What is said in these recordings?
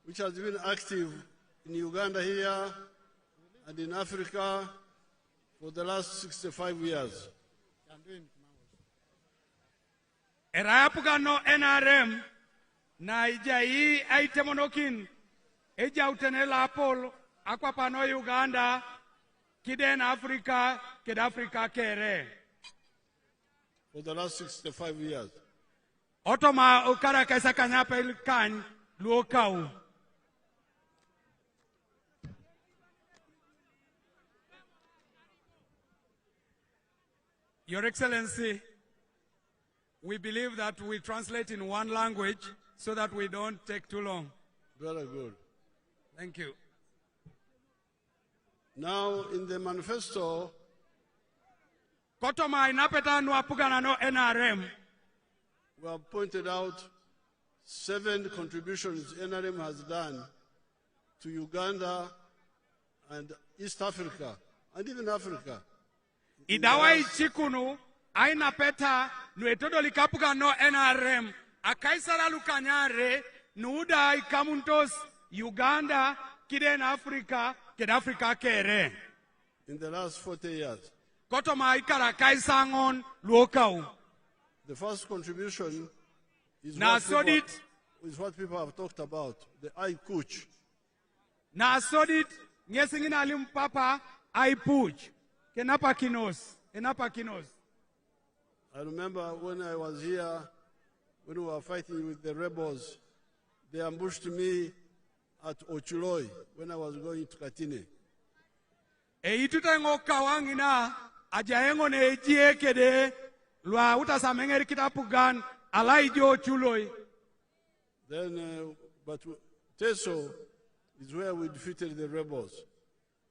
which has been active in Uganda here and in Africa for the last 65 years. Erapugano NRM na ijai aitemonokin eja utenela apol akwapano Uganda kiden Africa kid Africa kere. For the last 65 years. Otoma ukara kaisa kanyapa ilkan luokau. Your Excellency, we believe that we translate in one language so that we don't take too long. Very good. Thank you. Now, in the manifesto, Kotoma inapeta nuapugana no NRM. We have pointed out 7 contributions NRM has done to Uganda and East Africa, and even Africa. Idawa ichikunu aina peta nuetodo likapuga no NRM akaisara lukanyare nuuda ikamuntos Uganda kiden Africa kid Africa kere. In the last 40 years. Kotoma ikara kaisangon luokau. The first contribution is what people have talked about, the I Kuch. Na sodit ngesingina alimpapa I Puj. Kenapa kinos. I remember when I was here, when we were fighting with the rebels, they ambushed me at Ochuloi when I was going to Katine. Itutengo kawangina ajaengo ne jiekede lwa utasamengeri kitapugan alaijo Ochuloi. Then, but Teso is where we defeated the rebels.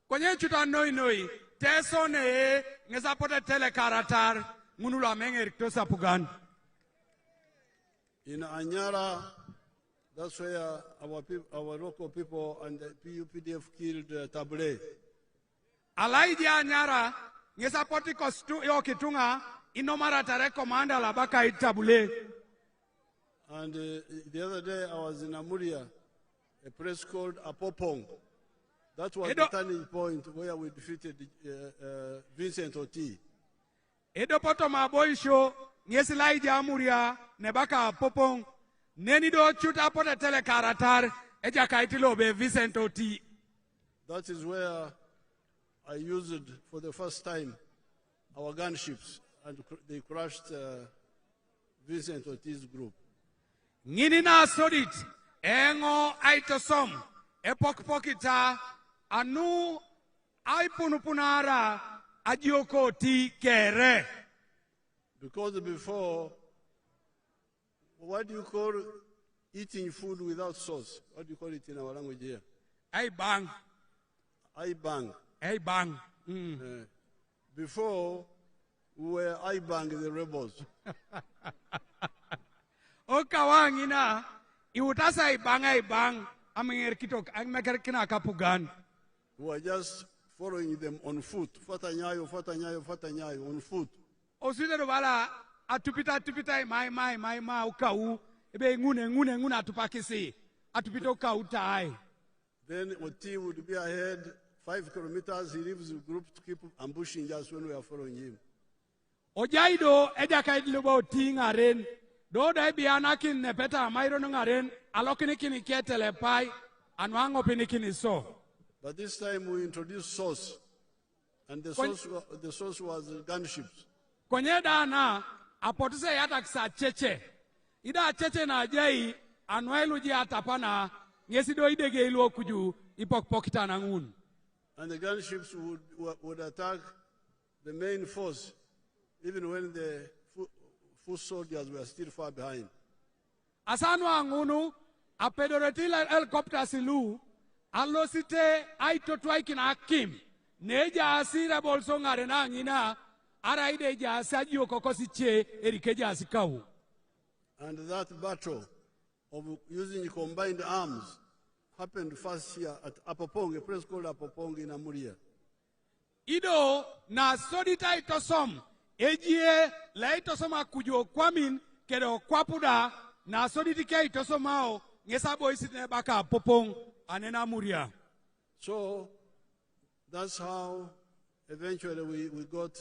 Kwenye chuta noi Teso ne ngesapote tele karatar ngunula mengeri kitosa pugan. In Anyara, that's where our local people and the PUPDF killed Tabule. Alaiji Anyara ngesapoti kostu yo kitunga inomara tare commander labaka Tabule. And the other day I was in Amuria, a place called Apopong. That was the turning point where we defeated Vincent Oti. Edo poto maboisho ngesilai Amuria nebaka Apopong neni do chuta pote tele karatar eja kaitilo be Vincent Oti. That is where I used for the first time our gunships, and they crushed Vincent Oti's group. Ngini na sodit engo aitosom epokpokita anu aipunupunara ajioko ti kere. Because before, what do you call eating food without sauce? What do you call it in our language here? Aibang. Before, we were Aibang the rebels. Okawangina, iutasa ibang, amekerkina kapugan. We were just following them on foot. Fatanyayo, on foot. Oswida wala atupita my ukau, ebe ngune atupakisi, atupito kautai. Then Oti would be ahead 5 kilometers. He leaves the group to keep ambushing just when we are following him. Ojaido eja kaidlubo tingaren. Do dai bianakin nepeta mairo ngaren alokini kini ketele pai anwango pinikini so. But this time we introduced sauce, and the sauce was gunships. Kwenye dana apotuse yata kisa cheche. Ida cheche na jai anwailu ji atapana ngesido idege ilu okuju ipokpokita nangun. And the gunships would attack the main force, even when the foot soldiers were still far behind. Asanu angunu apedoretila helicopter silu alosite aitotwai kina akim neja asira bolso ngarena ngina araide ja saji okokosiche erikeja asikau. And that battle of using combined arms happened first here at Apopong, a place called Apopong in Amuria. Ido na sodita itosom ejie la itosoma kujo kwamin kedo kwapuda na soditike itosomao ngesa boisitne baka popong anena muria. So that's how eventually we got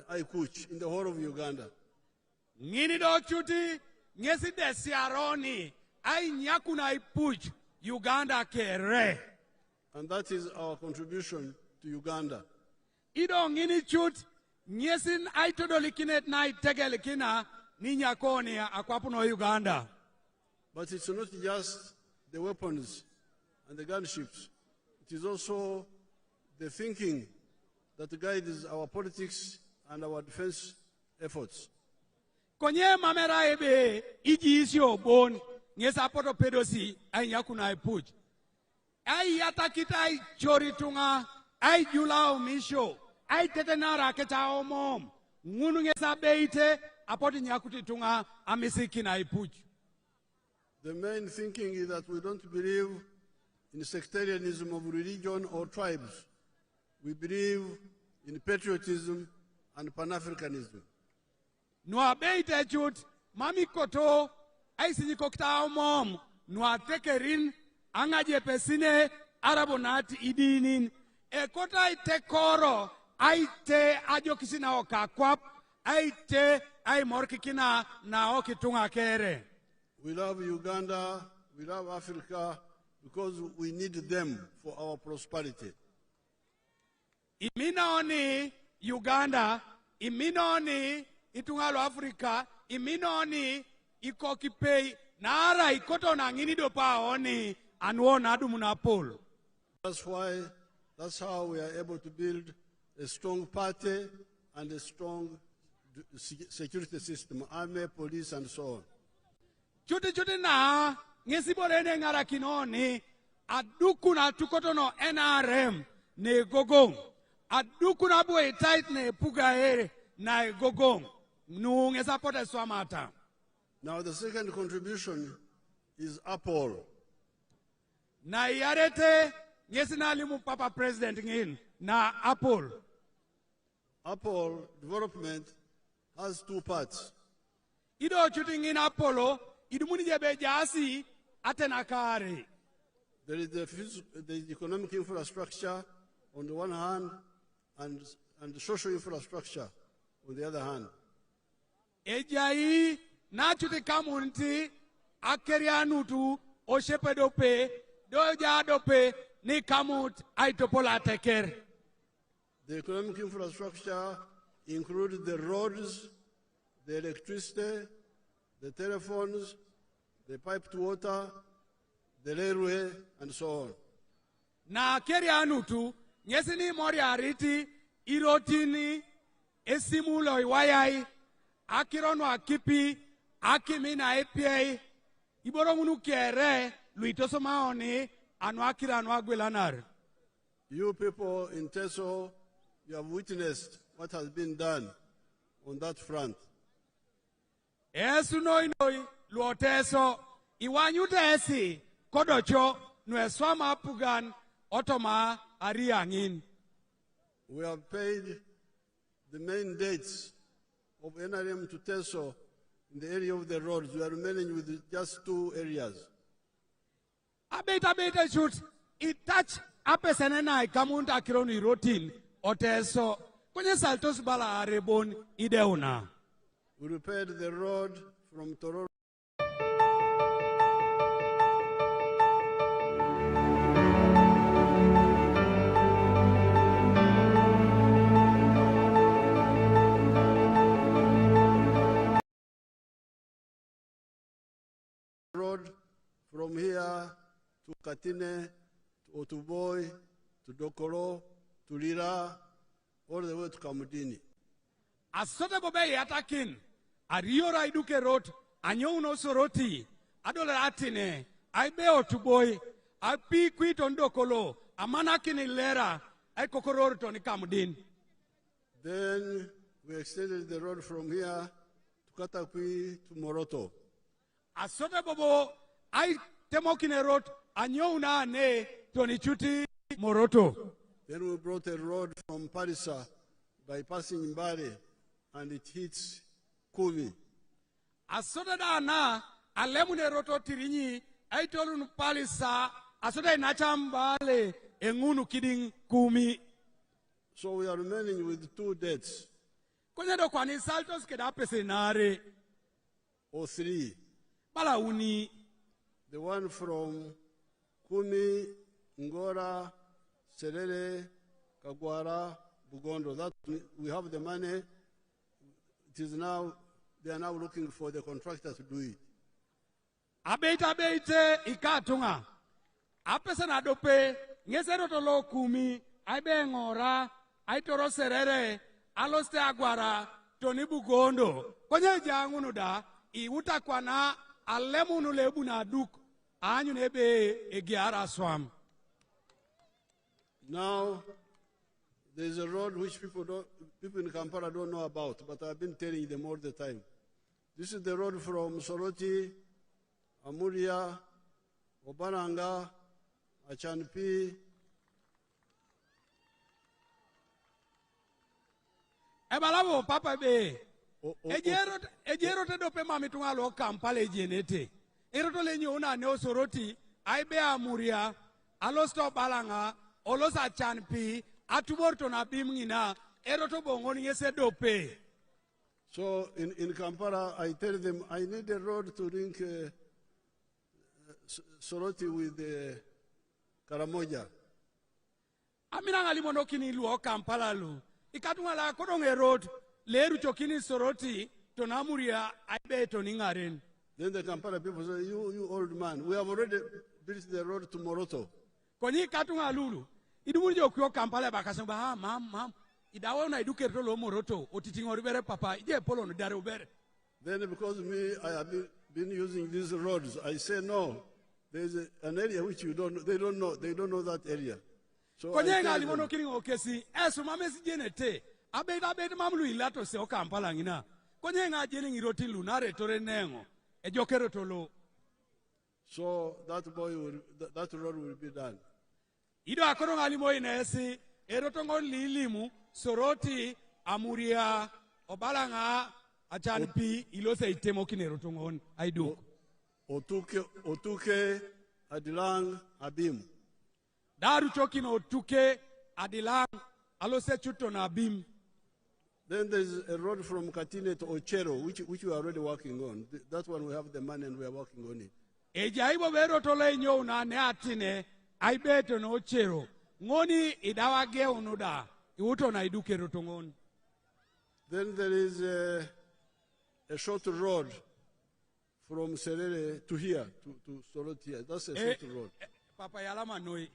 Aikuch in the whole of Uganda. Ngini do chuti ngesi desiaroni ai nyakuna ipuj Uganda kere. And that is our contribution to Uganda. Ido ngini chut ngesin ai todolikinet na itegelikina ni nyakoni akwapuno Uganda. But it's not just the weapons and the gunships. It is also the thinking that guides our politics and our defense efforts. Konye mamera ebe iji isi obon ngesa poto pedosi ai nyakuna ipuj. Ai yatakita ai choritunga ai julao misho ai tetenara keta omom ngunu ngesa beite apoti nyakuti tunga amisiki na ipuj. The main thinking is that we don't believe in sectarianism of religion or tribes. We believe in patriotism and Pan-Africanism. Nua beite chut mami koto ai sinikokta omom nua tekerin angaje pesine arabonati idinin ekota ite koro aite ajokisina okakwap aite ai morkikina na okitunga kere. We love Uganda, we love Africa because we need them for our prosperity. Iminoni Uganda, iminoni itungalo Africa, iminoni ikokipei nara ikoto na ngini dopa oni anuona adumunapol. That's how we are able to build a strong party and a strong security system, army, police, and so on. Chuti na ngesibolene ngara kinoni aduku na tukotono NRM ne gogong aduku na boy tight ne pugaere na gogong nu ngesapote swamata. Now the second contribution is Apple. Na yarete ngesinali mu papa president ngin na Apple. Apple development has two parts. Ido chuti ngin Apollo idumuni jebe jasi atenakare. There is the economic infrastructure on the one hand and the social infrastructure on the other hand. Ejai na chuti kamunti akerianutu oshepedope doja dope ni kamut aitopola teker. The economic infrastructure includes the roads, the electricity, the telephones, the piped water, the railway, and so on. Na kerianutu nyesini mori ariti irotini esimulo iwayai akirono akipi akimina API iborongunu kere luitoso maoni anwakira anwagwelanar. You people in Teso, you have witnessed what has been done on that front. Esu noi luoteso iwanyutesi kodocho nueswama pugan otoma ariangin. We have paid the main dates of NRM to Teso in the area of the roads. We are remaining with just two areas. Abeta shoot it touch apesenena ikamunda kironi rotin oteso kwenye saltos bala arebon ideuna. We repaired the road from Tororo road from here to Katine, to Otuboy, to Dokoro, to Lira, all the way to Kamudini. Asote bobe yatakin ariyo raiduke road anyo uno soroti adola atine aibe Otuboy api kwito Ndokolo amanakini lera ai kokororo toni Kamudin. Then we extended the road from here to Katakwi to Moroto. Asote bobo ai temokine road anyo una ne toni chuti Moroto. Then we brought a road from Parisa bypassing Mbare and it hits Kumi. Asote dana alemune roto tirinyi aitolun palisa asoda inachambale engunu kiding Kumi. So we are remaining with 2 dates. Kwenye kwani saltos keda pesenare Or 3. bala uni. The one from Kumi, Nora, Serere, Kagwara, Bugondo. That we have the money. It is now, they are now looking for the contractor to do it. Abeite ikatunga. Apesa na dope ngesero tolo Kumi aibe ngora aitoro Serere aloste agwara toni Bugondo konye jangunu da iuta kwana alemunu lebu na duk anyu nebe egiara swam. Now there is a road which people in Kampala don't know about, but I've been telling them all the time. This is the road from Soroti, Amuria, Obaranga, Achanpi. Ebalabo papa be. Ejero te dope mami tunga lo Kampala jenete. Eroto lenye una neo Soroti, aibe Amuria, alosto Balanga, olosa Achanpi, atuborto na bimngina, eroto bongoni yese dope. So in Kampala, I tell them I need a road to link Soroti with Karamoja. Amina ngalimono kini luo Kampala lu. Ikatunga la kodonge road, leru chokini Soroti, tonamuria aibe toningaren. Then the Kampala people say, you old man, we have already built the road to Moroto. Konyi katunga lulu. Idumuri okyo Kampala bakasamba mam. Idawa na iduke rolo Moroto, otitingori bere papa, ije polo no dare ubere. Then because I have been using these roads, I say no. There's an area which they don't know that area. So konye ngali mono kiri okesi, esu mamesi jenete, abeda mamlu ilato se o Kampala ngina. Konye nga jeni ngiroti lunare tore nengo, ejokero tolo. So that road will be done. Ido akoro ngali mo inesi, erotongo lilimu, Soroti, Amuria, Obalanga, Achanpi, ilose itemo kinero tongon, I do. Otuke, Adilang, Abim. Daru chokin Otuke, Adilang, alose chuto na Abim. Then there's a road from Katine to Ochero, which we are already working on. That one we have the money and we are working on it. Ejaibo vero tole nyo na neatine, I beto no Ochero. Ngoni idawage unuda. Then there is a short road from Serere to here, to Soroti. That's a short road. Papa Yalama Noi.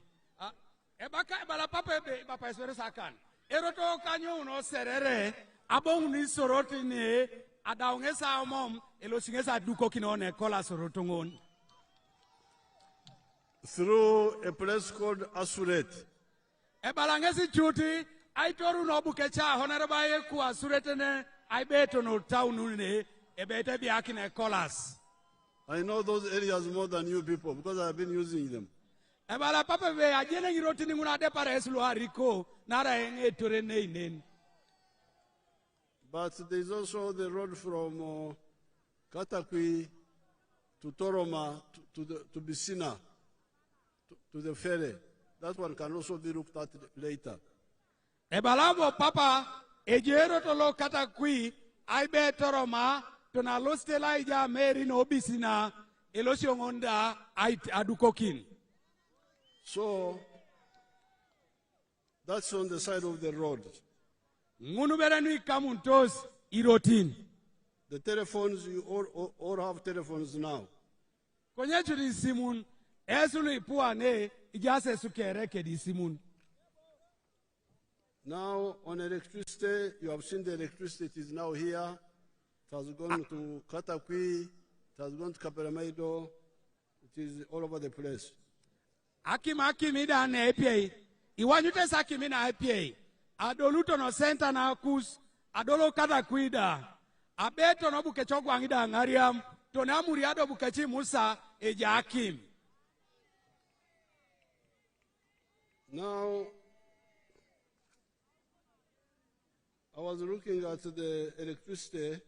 Ebaka Bala Papa Papa Sakan. Eroto Kanyo no Serere, Abong ni Soroti ne, Adaungesa mom, Elosingesa Dukokinone, Kola Sorotongon. Through a place called Asuret. Ebalangesi Chuti. I told no bukecha, honorable ku asuretene, I bet no town nune, a better be akin a colas. I know those areas more than you people because I have been using them. Ebala papa ve, I didn't wrote in una de pares luarico, nara ene to rene. But there is also the road from Katakwi to Toroma to Bisina to the ferry. That one can also be looked at later. Ebalabo papa, ejero tolo Katakwi, aibe Toroma, tona lostela ija meri no Bisina, elosiongonda adukokin. So that's on the side of the road. Ngunuberanui kamuntos irotin. The telephones, you all have telephones now. Konyechu di simun, esulu ipuane, ijase sukereke di simun. Now on electricity, you have seen the electricity, it is now here. It has gone to Katakwi, it has gone to Kaperamaido, it is all over the place. Akimida na APA, iwanyute sakimina APA, adoluto no center na kus, adolo Katakwida, abeto no bukechogwa ngida ngariam, tonamuriado bukechi Musa eja Akim. Now, I was looking at the electricity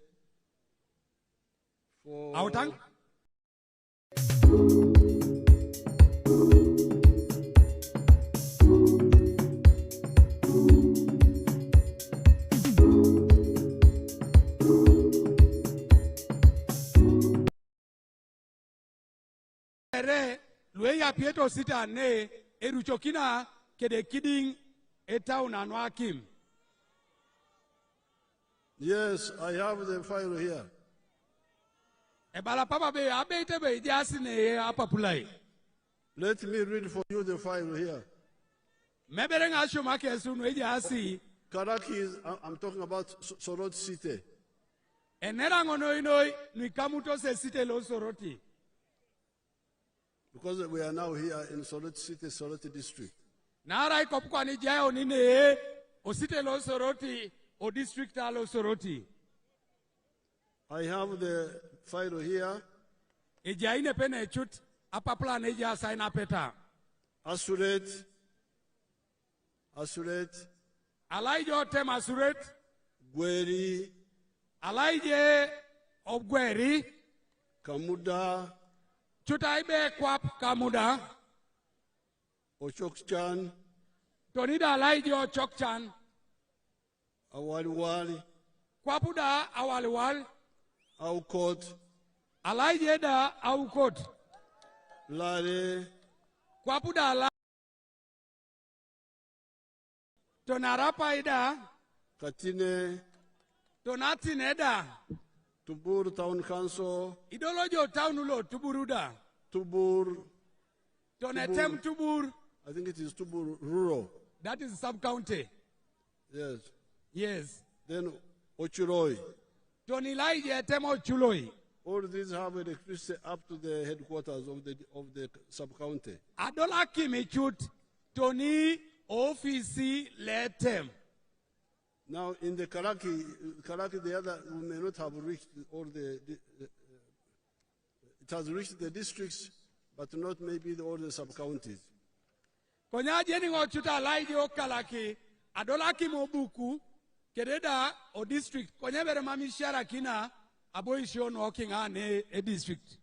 for Lueya Pietro sita ne eruchokina kede kidding a town anwakim. Yes, I have the file here. Ebala papa be abete be jasine apapulai. Let me read for you the file here. Mebereng ashomake sunu jasi. Karaki is, I'm talking about Soroti City. Enerangono inoi nikamuto se city lo Soroti. Because we are now here in Soroti City, Soroti District. Nara ikopukwani jayo nine o city lo Soroti o district lo Soroti. I have the file here. Ejaine pene chut apapla neja saina peta. Assurate. Alaijo tem assurate. Gweri. Alaije obgweri. Kamuda. Chutaibe kwap kamuda. Ochokchan. Tonida alaijo chokchan. Awaliwali. Kwapuda awaliwal. Aukot. Alaije da aukot. Lare. Kwapuda ala. Tonarapa ida. Katine. Tonatine da. Tubur Town Council. Idolojo town ulo tuburuda. Tubur. Tonetem tubur. I think it is Tubur Rural. That is sub-county. Yes. Yes. Then Ochiroi. Tonilaije temo chuloi. All these have electricity up to the headquarters of the sub-county. Adola kimichut Tony office letem. Now in the Karaki, the other we may not have reached all it has reached the districts, but not maybe all the sub-counties. Konya jeni ngochuta laije o Kalaki, adola kimobuku, kededa o district, konya bere mamishara kina, aboishon walking on a district.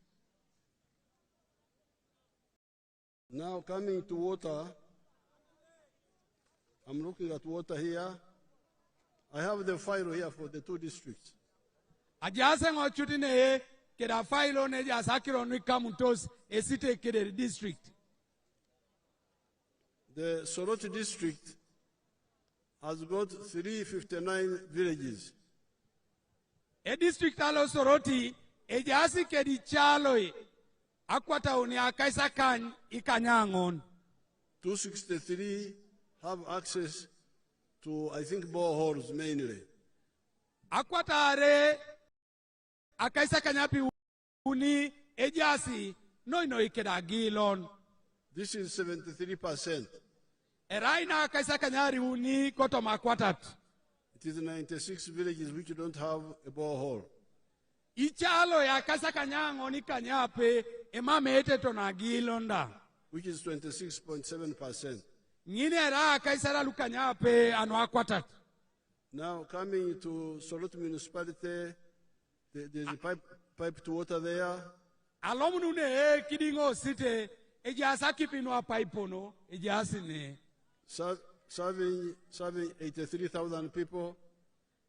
Now coming to water, I'm looking at water here. I have the file here for the two districts. Ajase ngochuti ne keda file ne jasakiro nikamutos esite kede district. The Soroti District has got 359 villages. A district alo Soroti, e jasi kedi chaloi, akwata uni akaisa kan ikanyangon. 263 have access to, I think, boreholes mainly. Akwata are akaisa kanyapi uni e jasi no ikeda gilon. This is 73%. Eraina akaisa kanyari uni koto makwatat. It is 96 villages which don't have a borehole. Ichalo ya akaisa kanyango ni kanyape emamete tonagilonda. Which is 26.7%. Ngine era akaisa lukanyape anwakwatat. Now coming to Soroti municipality, there's a pipe to water there. Alomnune kidingo site ejasa kipinwa pipe no ejasine. Serving 83,000 people.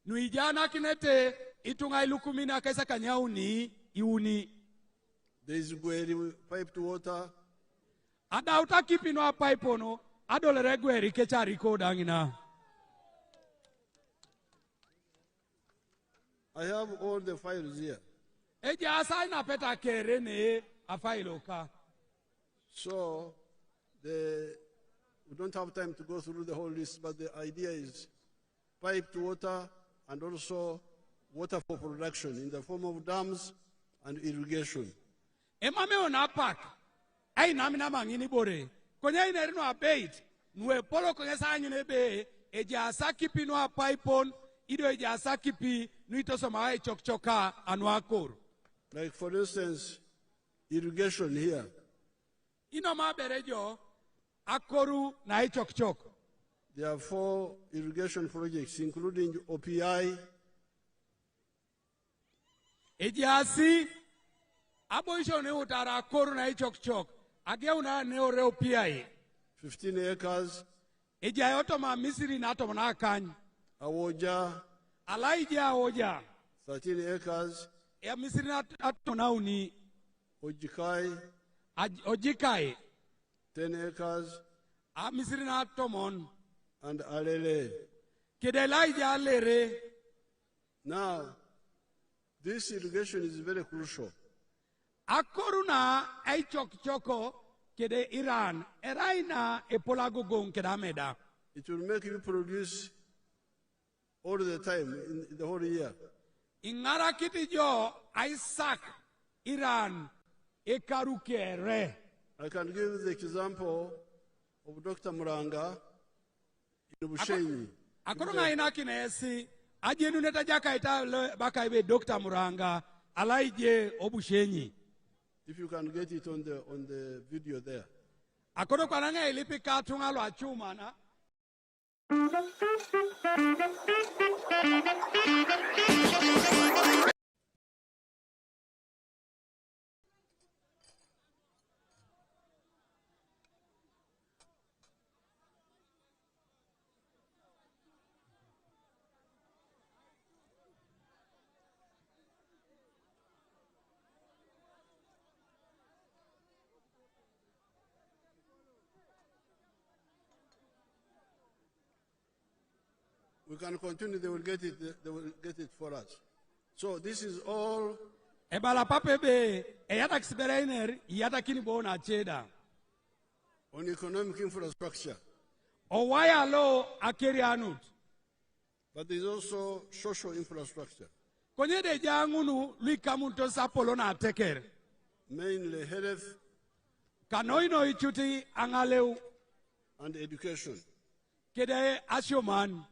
Nuijana kinete itunga ilukumina kaisa kanyauni iuni. There is Gweri pipe to water. Ada utakipinwa pipe no adolere Gweri kechari kodangina. I have all the files here. Ejasa ina peta kere ne afailoka. So we don't have time to go through the whole list, but the idea is pipe to water and also water for production in the form of dams and irrigation. Emame ona park. Ai namina mangini bore. Konya ina rino abate. Nwe polo konya sa anyune be. Eja asakipi no a pipeon. Ido eja asakipi nuito somae chokchoka anwakor. Like for instance, irrigation here. Ino ma berejo. Akoru na chokchok. There are 4 irrigation projects, including OPI. Ejiasi Aboisho ne utara koru na ichok chok. Ageuna ne oreo piai. 15 acres. Ejayotoma Misiri na tomana kany. Awoja. Alaija awoja. 13 acres. Ya Misiri na tomana uni. Ojikai. Ojikai. 10 acres. A Misiri na tomon. And Alele. Kedelaija alere. Now, this irrigation is very crucial. Akoruna ay choko kede Iran eraina epolago gong kedameda. It will make you produce all the time in the whole year. Ingara kiti jo Isaac Iran ekarukere. I can give the example of Dr. Muranga in Bushenyi. Akoruna ina kinesi ajenu neta jaka ita baka ibe Dr. Muranga alaije obushenyi. If you can get it on the video there. Akodo kwananga ilipi katunga lo achuma na. We can continue, they will get it for us. So this is all Ebala papebe eyata kisiberainer yata kinibona cheda. on economic infrastructure. Owaya lo akeri anut. But there's also social infrastructure. Konye de jangunu lui kamunto sapolo na teker. Mainly health Kanoino ichuti angaleu and education. kede asyoman.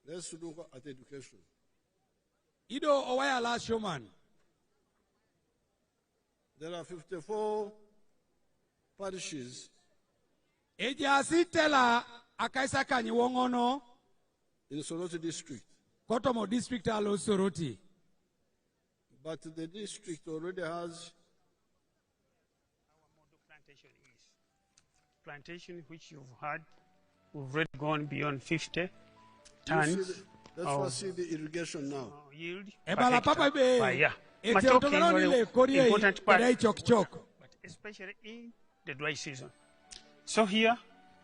Let's look at education. Ido owaya la asyoman. There are 54 parishes Eja sitela akaisa kanyi wongono in SOROTI District. Kotomo district alo Soroti. But the district already has our model plantation is plantation which you've had, we've already gone beyond 50 tons let's see the irrigation now. yield Ebala papa be per year. ete Matoke is otogono very nile korie important part, kede chok. but especially in the dry season. So here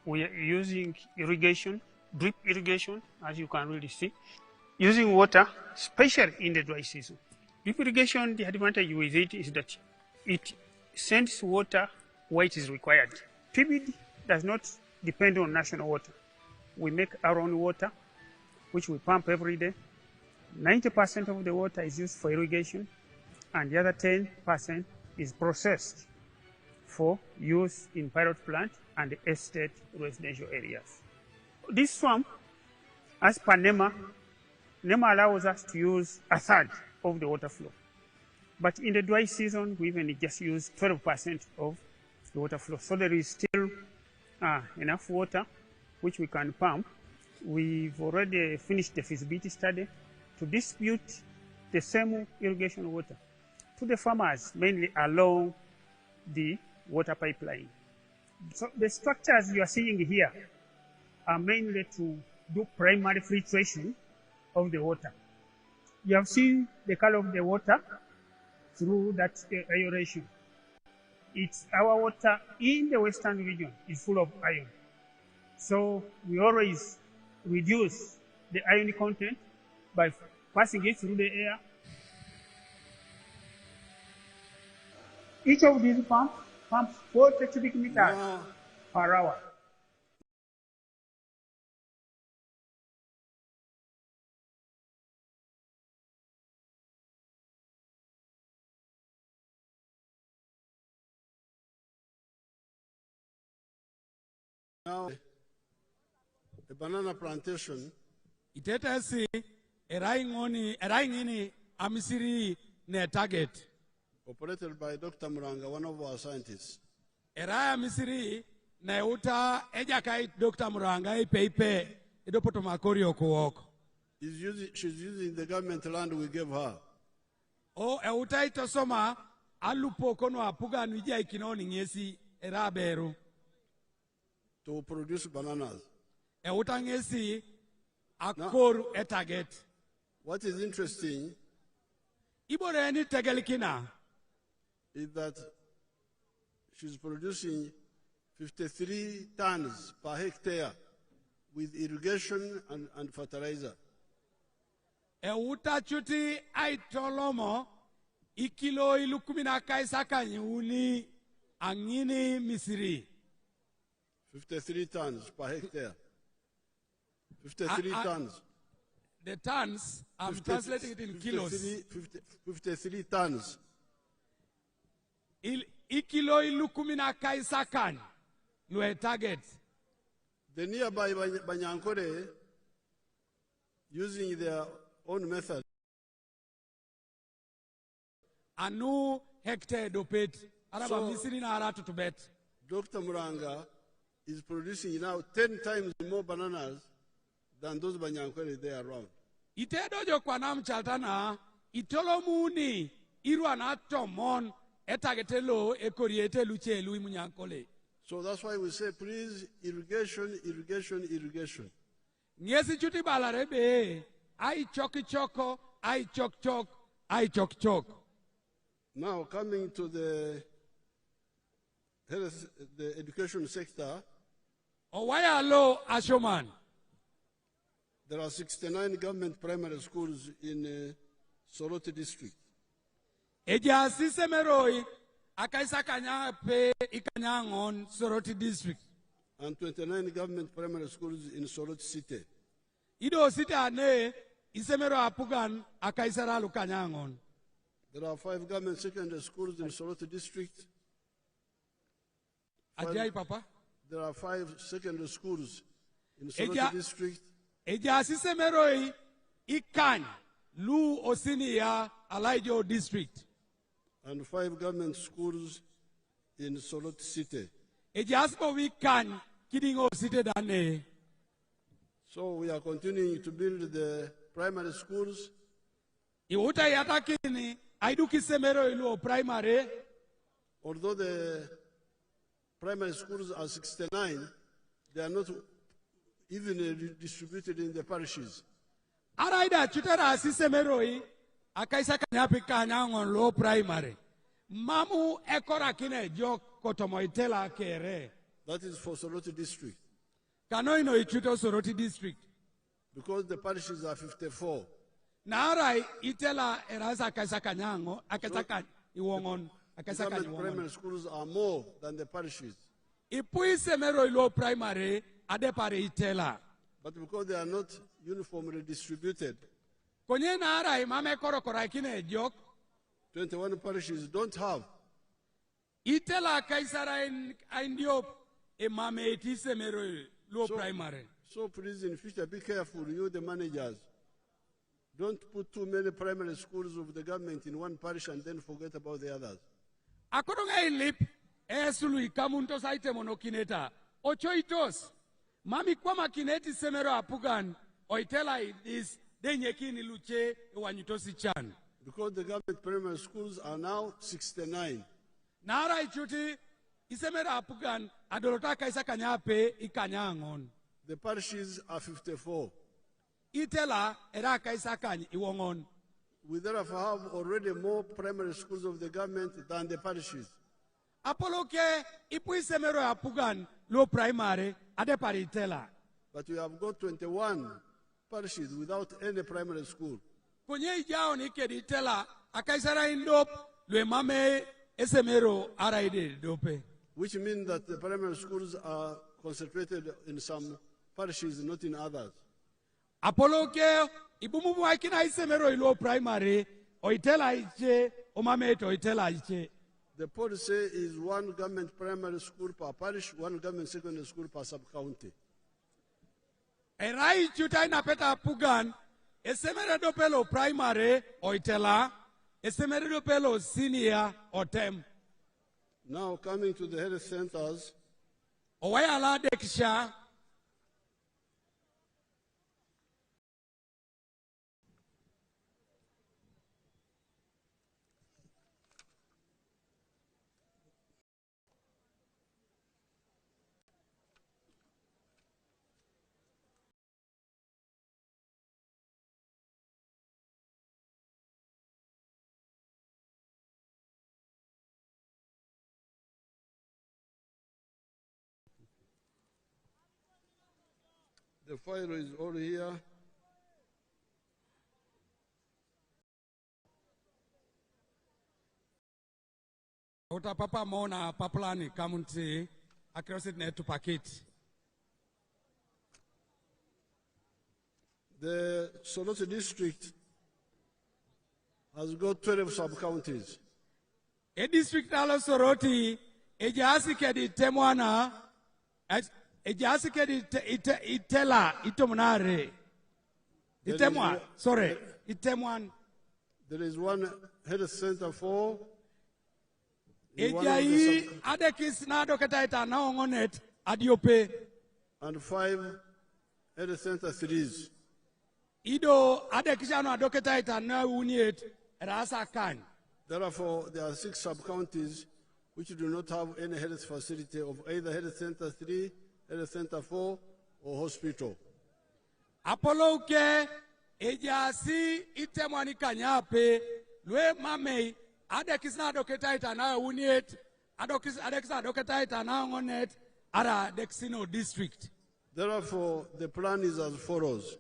we are using irrigation, drip irrigation, as you can really see, using water, especially in the dry season. Drip irrigation, the advantage with it is that it sends water where it is required. PBD does not depend on national water. We make our own water, which we pump every day. 90% of the water is used for irrigation, and the other 10% is processed for use in pilot plant and estate residential areas. This swamp, as per NEMA allows us to use a third of the water flow. But in the dry season, we even just use 12% of the water flow. So there is still enough water which we can pump. We've already finished the feasibility study to distribute the same irrigation water to the farmers, mainly along the water pipeline. So the structures you are seeing here are mainly to do primary filtration of the water. You have seen the color of the water through that aeration. It's our water in the western region is full of iron. So we always reduce the iron content by passing it through the air. Each of these pumps pumps 40 cubic meters per hour. Now, a banana plantation Iteta si eraingini amisiri ne target. operated by Dr. Muranga, one of our scientists. Eraya misiri ne uta ejakai Dr. Muranga ipe idopoto makori okuwoko. She's using the government land we gave her. O eutaito soma alupo kono apuga nuija ikinoni ngesi eraberu. To produce bananas. Eutangesi akoru etaget. What is interesting Iboreni tegelikina is that she's producing 53 tons per hectare with irrigation and fertilizer. Euta chuti aitolomo ikilo ilukumina kaisaka nyuni angini misiri. 53 tons per hectare. 53 tons. The tons, I'm translating it in kilos. 53 tons. Ikilo ilukumina kaisakan no target. The nearby Banyankore, using their own method, anu hectare dopet araba misiri na aratu to bet. Dr. Muranga is producing now 10 times more bananas than those Banyankore there around. Itedo jo kwanam chaltana itolomuni irwana tomon etagetelo ekoriete luche lui munyankole. So that's why we say, please, irrigation, irrigation, irrigation. Ngesi chuti balarebe ai choki choko ai chok chok ai chok chok. Now coming to the health, the education sector, Owaya lo ashoman. there are 69 government primary schools in SOROTI District. Eja sisemeroi akaisa kanya pe ikanyangon SOROTI District. And 29 government primary schools in SOROTI City. Ido city ane isemero apugan akaisara lukanyangon. There are 5 government secondary schools in SOROTI District. Ajay papa. There are 5 secondary schools in SOROTI District. Eja sisemeroi ikan lu osinia alaijo district. And 5 government schools in SOROTI City. Eja aspo we kan kidingo city dane. So we are continuing to build the primary schools. Iuta yatakini aiduki semero ilu primary. Although the primary schools are 69, they are not even distributed in the parishes. Araida chutara sisemeroi akaisa kanyapi kanyangon low primary. Mamu ekora kine jok kotomoitela kere. That is for SOROTI District. Kanoino ichuto SOROTI District. Because the parishes are 54. Narai itela erasa akaisa kanyango akaisa iwongon akaisa Government primary kanyangon. schools are more than the parishes. Ipui semero low primary adepare itela. But because they are not uniformly distributed, Konye narai mame koro kine jok 21 parishes don't have. itela kaisara indio emame iti semero low primary. So please, in future, be careful, you the managers. Don't put too many primary schools of the government in one parish and then forget about the others. Akoronga ilip esulu ikamunto saite monokineta ochoitos mami kwa makineti semero apugan oitela is denyekini luche wanyutosi chan Because the government primary schools are now 69. nara ichuti isemero apugan adolota kaisa kanyape ikanyangon The parishes are 54. itela era kaisa kany iwongon. We therefore have already more primary schools of the government than the parishes. Apoloke ipu isemero apugan low primary adepari itela. But we have got 21 parishes without any primary school. Konye ijao ni kedi itela akaisara indop lwe mame esemero araide dope. Which means that the primary schools are concentrated in some parishes, not in others. Apoloke ibumumu aikina isemero ilo primary oitela iche omame oitela iche. The policy is one government primary school per parish, one government secondary school per sub-county. Erai chuta inapeta pugan esemero dopelo primary oitela esemero dopelo senior otem. Now coming to the health centers, Owayala dekisha The file is all here. Ota papa mona papalani kamunti across it net to packet. The SOROTI District has got 12 sub-counties. A district alo Soroti, a jasikedi temwana, a jasikedi itela, itomunare. Itemwa, sorry, itemwan. There is one health center for. Ejai adekis na doketaita na ongonet adiope. And 5 health center series. Ido adekisano adoketaita na uniet rasa kan. Therefore, there are 6 sub-counties which do not have any health facility of either health center 3, health center 4, or hospital. Apollo ke ejasi itemwani kanyape lwe mamei adekisna doketaita na uniet adekisna doketaita na ongonet ara Dexino district. Therefore, the plan is as follows.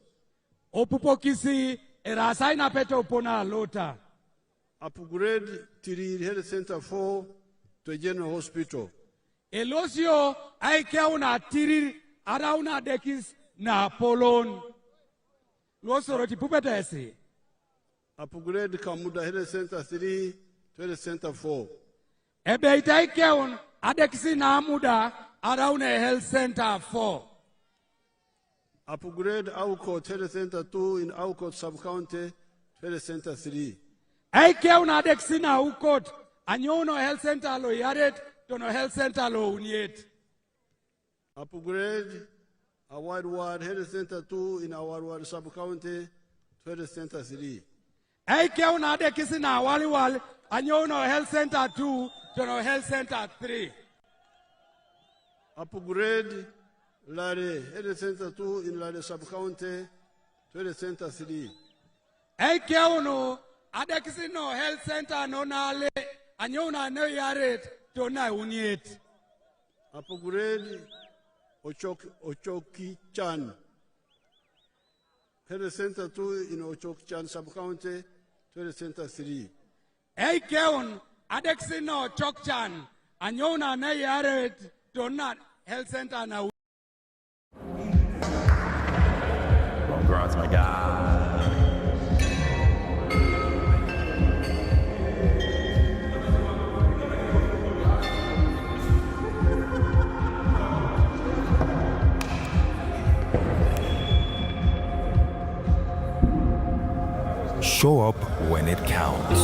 Opupokisi erasa ina pete upona lota. Upgrade Tiriri Health Center 4 to a general hospital. Elosio aike una tiri ara una dekis na polon. Losoroti pupetesi. Upgrade Kamuda Health Center 3 to Health Center 4. Ebe itaike un adekisi na muda ara una health center 4. Upgrade Aukot Health Center 2 in Aukot Sub-County to Health Center 3. Aike una adekisi na ukot anyono health center lo yaret tono health center lo uniet. Upgrade Award Health Center 2 in Award Sub-County to Health Center 3. Aike una adekisi na waliwal anyono health center 2 tono health center 3. Upgrade Lare Health Center 2 in Lare Sub-County to Health Center 3. Aike uno adekisi no health center no nale anyona no yaret tona uniet. Upgrade Ochoki Chan Health Center 2 in Ochoki Chan Sub-County to Health Center 3. Aike un adekisi no chokchan anyona no yaret tona health center na. Congrats, my guy. Show up when it counts.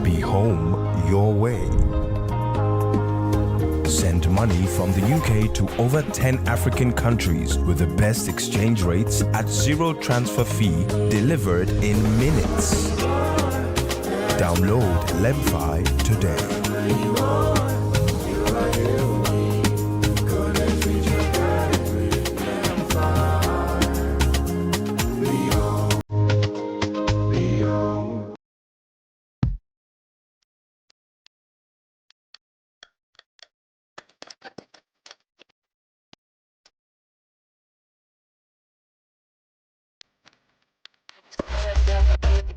Be home your way. Send money from the UK to over 10 African countries with the best exchange rates at zero transfer fee, delivered in minutes. Download LemFi today.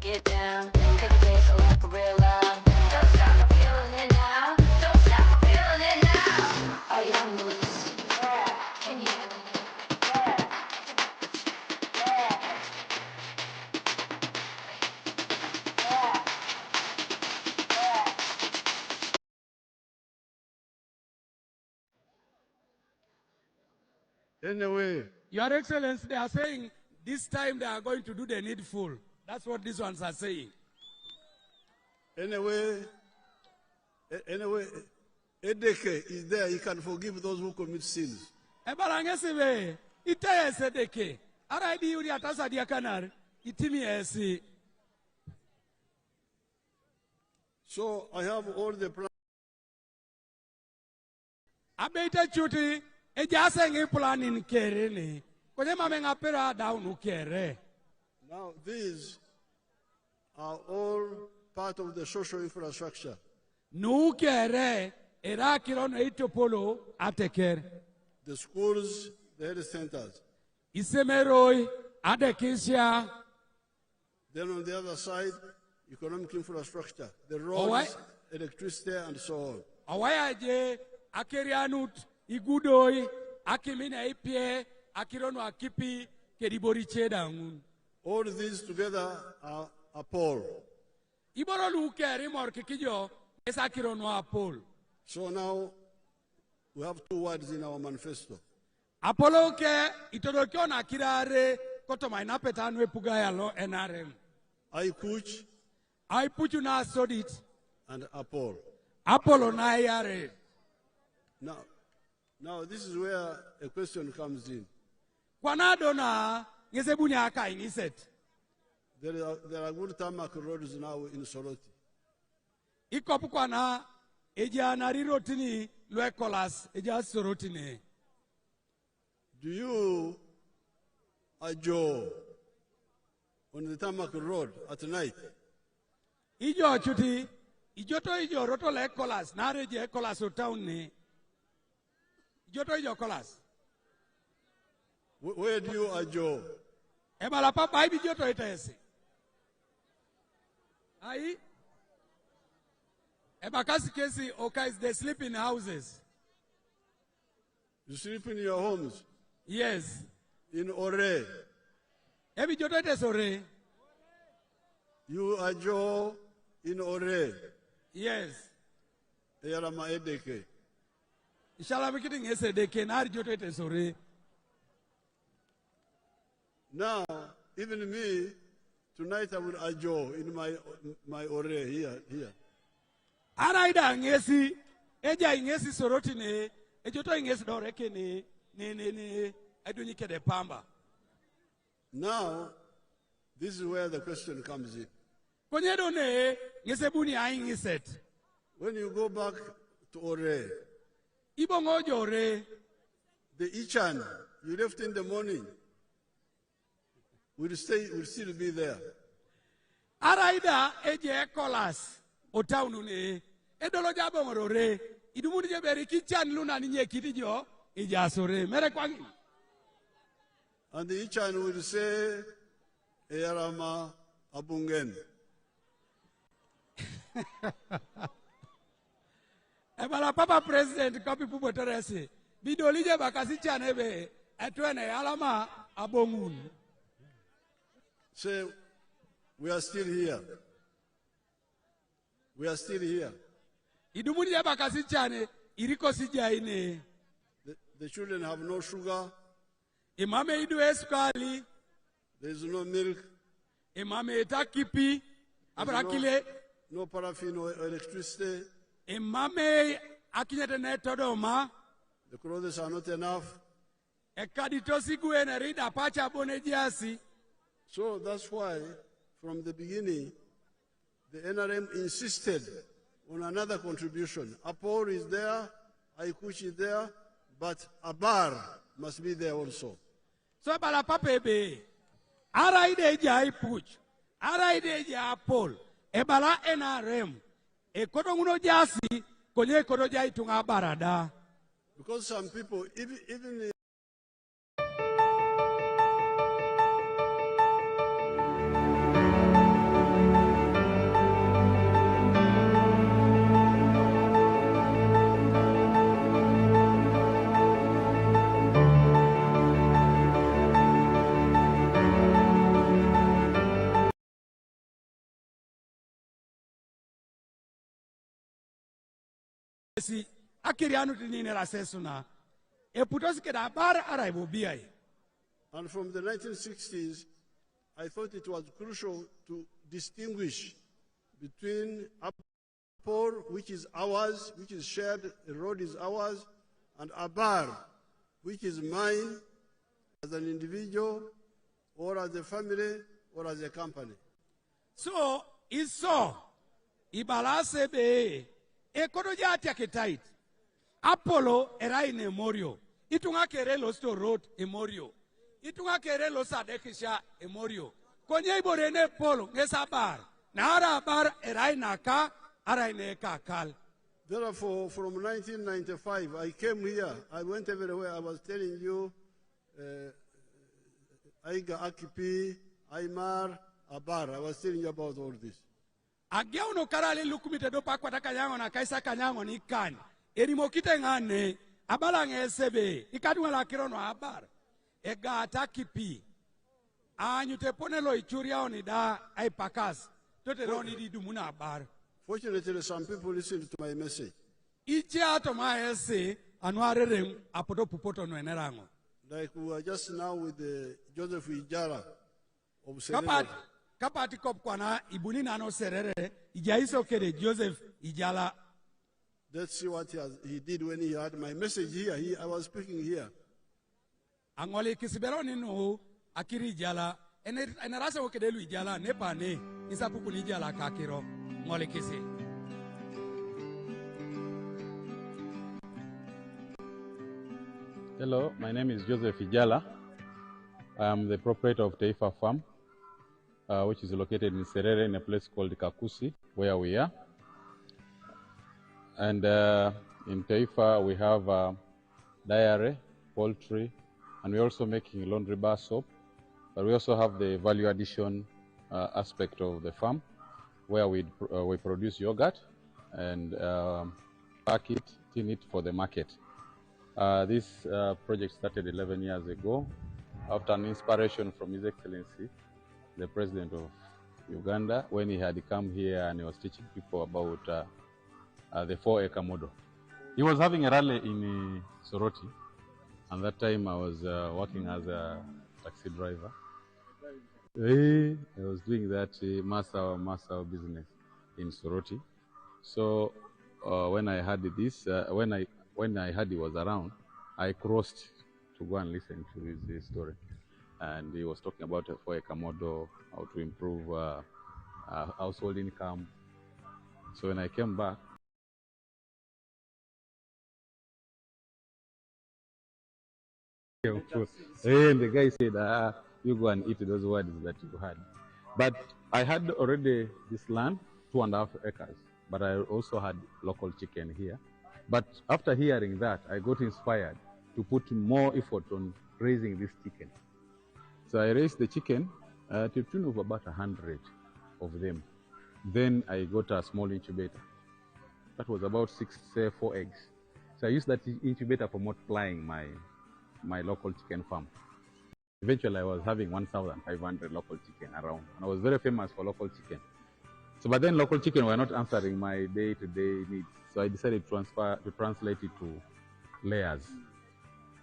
Get down, take a dance like a real life. Don't stop feeling it now. Don't stop feeling it now. Are you on the list? Yeah. Can you hear me? Yeah. Yeah. Yeah. Anyway, Your Excellency, they are saying this time they are going to do the needful. That's what these ones are saying. Anyway, Edeke is there. He can forgive those who commit sins. Ebalangesibe ite sedeke araidi yuri atasa diakanar itimi esi. So I have all the plans. Abete chuti ejase ngi plan in kerene. Kwenye mamenga pera down ukere. Now these are all part of the social infrastructure. Nukere era kirono itopolo ateker. the schools, the health centers. Isemeroi adekisia. Then on the other side, economic infrastructure, the roads, electricity, and so on. Awayaje akerianut igudoi akimina ipie akirono akipi kedibori chedangun. All these together are a pole. Iboro luke rimor kikijo esakirono a pole. So now we have two words in our manifesto. Apollo ke itodokyo na kirare koto mainapetano epugaya lo NRM. I coach na sodit and Apollo. Apollo na yare. Now this is where a question comes in. Kwanado na ngesebunya aka iniset. There are good tarmac roads now in Soroti. Ikopu kwana eja narirotini loekolas eja sorotine. Do you ajo on the tarmac road at night? Ijo chuti, ijo roto le kolas, nare je kolas o town ne. Ijo kolas. Where do you ajo? Ebala papa ibi joto itese. Ai. Ebakasi kesi okais they sleep in houses. You sleep in your homes? Yes. In Ore. Ebi joto itese Ore. You ajo in Ore. Yes. Eyarama edeke. Inshallah we kidding deke na joto itese Ore. Now, even me, tonight I will ajo in my Ore here. Araida ngesi, eja ngesi soroti ne, ejoto ngesi doreke ne edunike de pamba. Now, this is where the question comes in. Konyedo ne ngesebuni aingiset. When you go back to Ore, Ibongo jore, the Ichan you left in the morning will still be there. Araida eje kolas otaunu ne edolo jabongo rore idumuni je beri kichan luna ninye kidijo ijasore mere kwangi. And the Ichan will say Eyarama Abungen. Ebala papa president kopi pupo teresi bidolije bakasi chanebe etwene alama abongun. Say, we are still here. We are still here. Idumuni bakasi chane iriko sijaine. The children have no sugar. Imame idu eskali. There is no milk. Imame etakipi. Abrakile. No paraffin or electricity. Imame akinyete netodoma. The clothes are not enough. Ekaditosi guene rida pacha bonejiasi. So that's why, from the beginning, the NRM insisted on another contribution. Apor is there, Aikuch is there, but Abar must be there also. So bala papebe, araide ja Aikuch, araide ja Apol, ebala NRM, ekotonguno jasi, konye kono ja itunga barada. Because some people, even akirianu tinine rasesuna eputosi keda bar araibo biai. And from the 1960s, I thought it was crucial to distinguish between Apor, which is ours, which is shared, the road is ours, and Abar, which is mine as an individual, or as a family, or as a company. So, iso, ibalase be, ekonoja atiaketait. Apollo era in Emorio. Itunga kere lo sto road Emorio. Itunga kere lo sadekisha Emorio. Konye iborene polo ngesa bar. Na ara bar era inaka ara ineka kal. Therefore, from 1995, I came here. I went everywhere. I was telling you, Aiga Akipi, Aymar, Abar. I was telling you about all this. Agiauno karale lukumite do pakwa takanyango na kaisa kanyango ni kan. Eri mokite ngane abalang SB. Ikadwa la kirono Abar. Ega atakipi. Anyu te ponelo ichuria oni da ai pakas. Tote roni di dumuna Abar. Fortunately, some people listened to my message. Ichi ato ma ese anuarerem apoto pupoto no enerango. Like we were just now with Joseph Ijala of Serere. Kapati kop kwana ibuni nano Serere ijaiso kere Joseph Ijala. Let's see what he did when he had my message here. I was speaking here. Angole kisiberoni no akiri Ijala enerasa wokedelu Ijala nepane isapuku ni Ijala kakiro ngole kisi. Hello, my name is Joseph Ijala. I am the proprietor of Taifa Farm, which is located in Serere in a place called Kakusi, where we are. And in Taifa, we have dairy, poultry, and we're also making laundry bar soap. But we also have the value addition aspect of the farm, where we produce yogurt and pack it, tin it for the market. This project started 11 years ago after an inspiration from His Excellency, the President of Uganda, when he had come here and he was teaching people about the 4-acre model. He was having a rally in Soroti, and that time I was working as a taxi driver. I was doing that mass business in Soroti. So when I heard this, when I heard he was around, I crossed to go and listen to his story. And he was talking about a 4-acre model, how to improve household income. So when I came back, and the guy said, you go and eat those words that you had. But I had already this land, 2.5 acres, but I also had local chicken here. But after hearing that, I got inspired to put more effort on raising this chicken. So I raised the chicken to the tune of about 100 of them. Then I got a small incubator. That was about 4 eggs. So I used that incubator for multiplying my local chicken farm. Eventually, I was having 1,500 local chicken around. And I was very famous for local chicken. So, but then local chicken were not answering my day-to-day needs. So I decided to translate it to layers.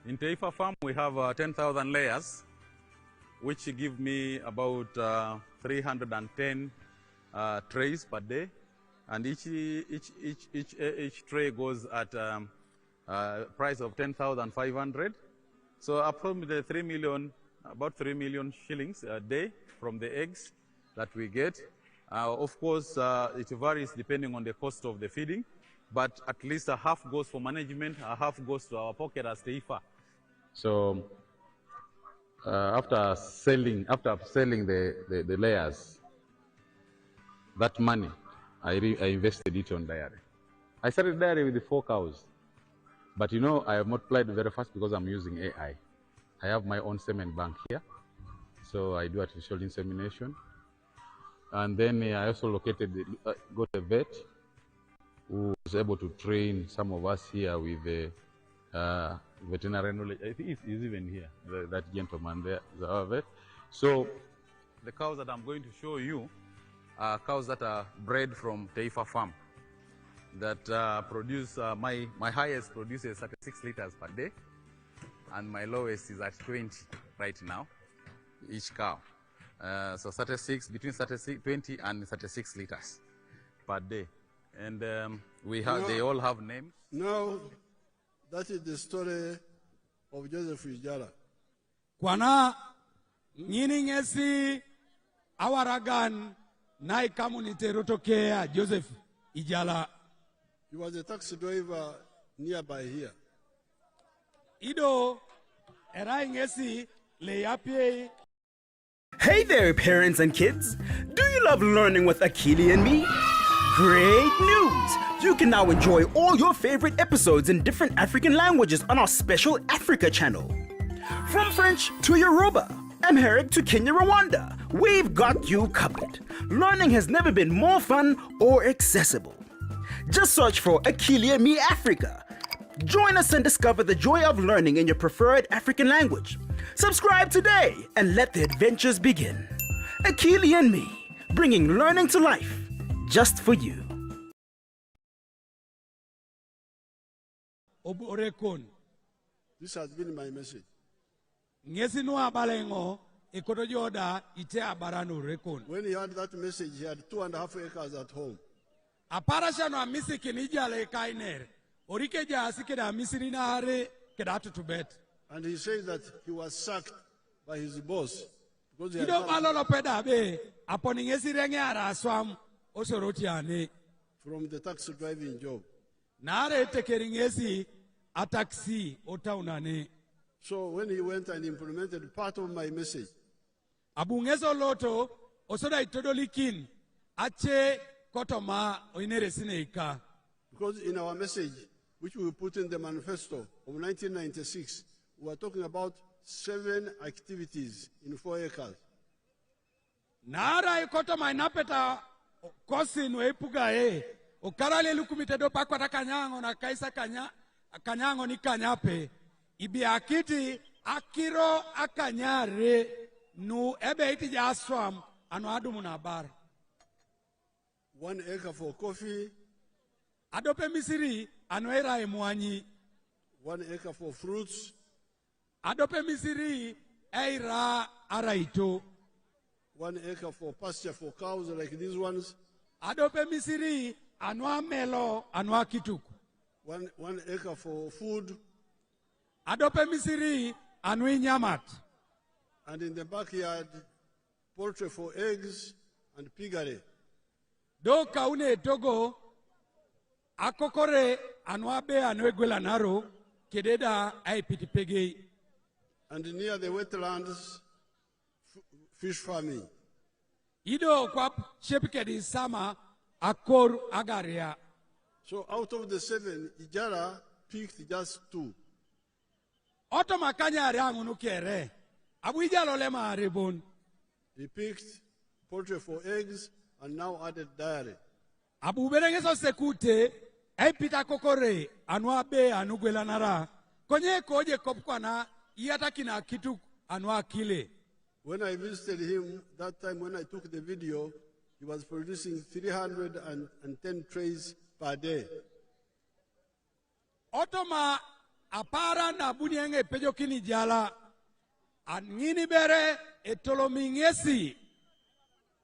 In Taifa Farm, we have 10,000 layers, which give me about 310 trays per day. And each tray goes at a price of 10,500. So approximately 3 million, about 3 million shillings a day from the eggs that we get. Of course, it varies depending on the cost of the feeding, but at least a half goes for management, a half goes to our pocket as Taifa. So after selling the layers, that money, I invested it on dairy. I started dairy with the 4 cows, but you know, I have multiplied very fast because I'm using AI. I have my own semen bank here, so I do artificial insemination. And then I also got a vet who was able to train some of us here with the veterinary knowledge. I think he's even here, that gentleman there is our vet. So the cows that I'm going to show you are cows that are bred from Taifa Farm that produce, my highest produces 36 liters per day, and my lowest is at 20 right now, each cow. So 36, between 20 and 36 liters per day. And they all have names. Now, that is the story of Joseph Ijala. Kwana nyiningesi awaragan nai community rotokea Joseph Ijala. He was a taxi driver nearby here. Ido eraingesi leyapi. Hey there, parents and kids! Do you love learning with Akili and me? Great news! You can now enjoy all your favorite episodes in different African languages on our special Africa channel. From French to Yoruba, Amharic to Kenya Rwanda, we've got you covered. Learning has never been more fun or accessible. Just search for Akilia Me Africa. Join us and discover the joy of learning in your preferred African language. Subscribe today and let the adventures begin. Akili and Me, bringing learning to life just for you. This has been my message. When he had that message, he had 2.5 acres at home. And he said that he was sacked by his boss because he had from the taxi driving job. So when he went and implemented part of my message, because in our message, which we put in the manifesto of 1996, we are talking about 7 activities in 4 acres. Nara ikotoma inapeta kosi nuepuga ukarale lukumitedo pakwata kanyango na kaisa kanyango ni kanyape ibi akiti akiro akanyare nu ebe iti jaswam anu adumu na bar. 1 acre for coffee. Adope misiri anu era emuanyi. 1 acre for fruits. Adope misiri eira araito. 1 acre for pasture for cows like these ones. Adope misiri anwa melo anwa kituku. 1 acre for food. Adope misiri anwi nyamat. And in the backyard, poultry for eggs and piggery. Do kaune togo akokore anwa be anwe gwela naro kededa ay pitipege. And near the wetlands, fish farming. Ido kwa shepike di sama akor agaria. So out of the 7, Ijala picked just 2. Oto makanya ariangu nukere. Abu Ijala lema rebon. He picked poultry for eggs and now added dairy. Abu berengeso sekute ay pita kokore anwa be anugwela nara. Konye koje kopkwana iyata kina kitu anwa kile. When I visited him, that time when I took the video, he was producing 310 trays per day. Otoma apara na bunienge pejo kini jala anini bere etolomingesi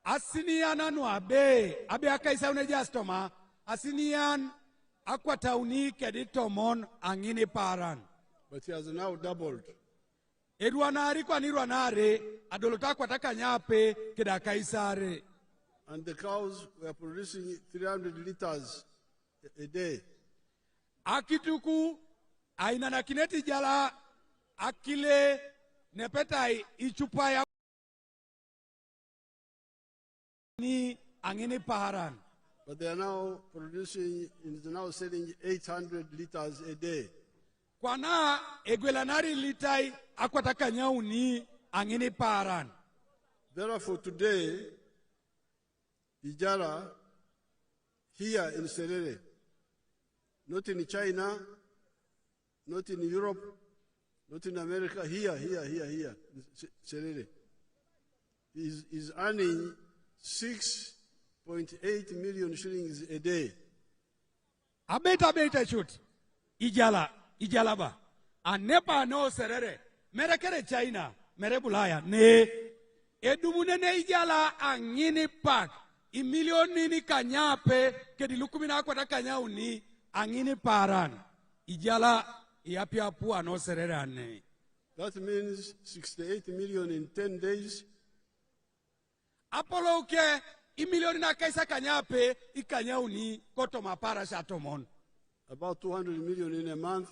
asinian anu abe akaisa unejastoma asinian akwatauni keditomon angini paran. But he has now doubled. Edwanari kwa nirwanare adolota kwataka nyape keda kaisare. And the cows were producing 300 liters a day. Akituku aina na kineti jala akile nepetai ichupa ya ni angini paharan. But they are now producing, is now selling 800 liters a day. Kwana egwelanari litai akwataka nyauni angini paharan. Therefore today, Ijala, here in Serere, not in China, not in Europe, not in America, here, in Serere, is earning 6.8 million shillings a day. Abeta shoot. Ijalaba. Anepa no Serere. Merekere China. Merebulaya. Ne. Edumune ne Ijala angini pak. Imilioni ni kanyape. Kedi lukumina kwa kanya uni. Angini paran. Ijala iapiapua no Serere ane. That means 68 million in 10 days. Apollo ke imilioni na kaisa kanyape ikanyauni koto mapara shatomon. About 200 million in a month.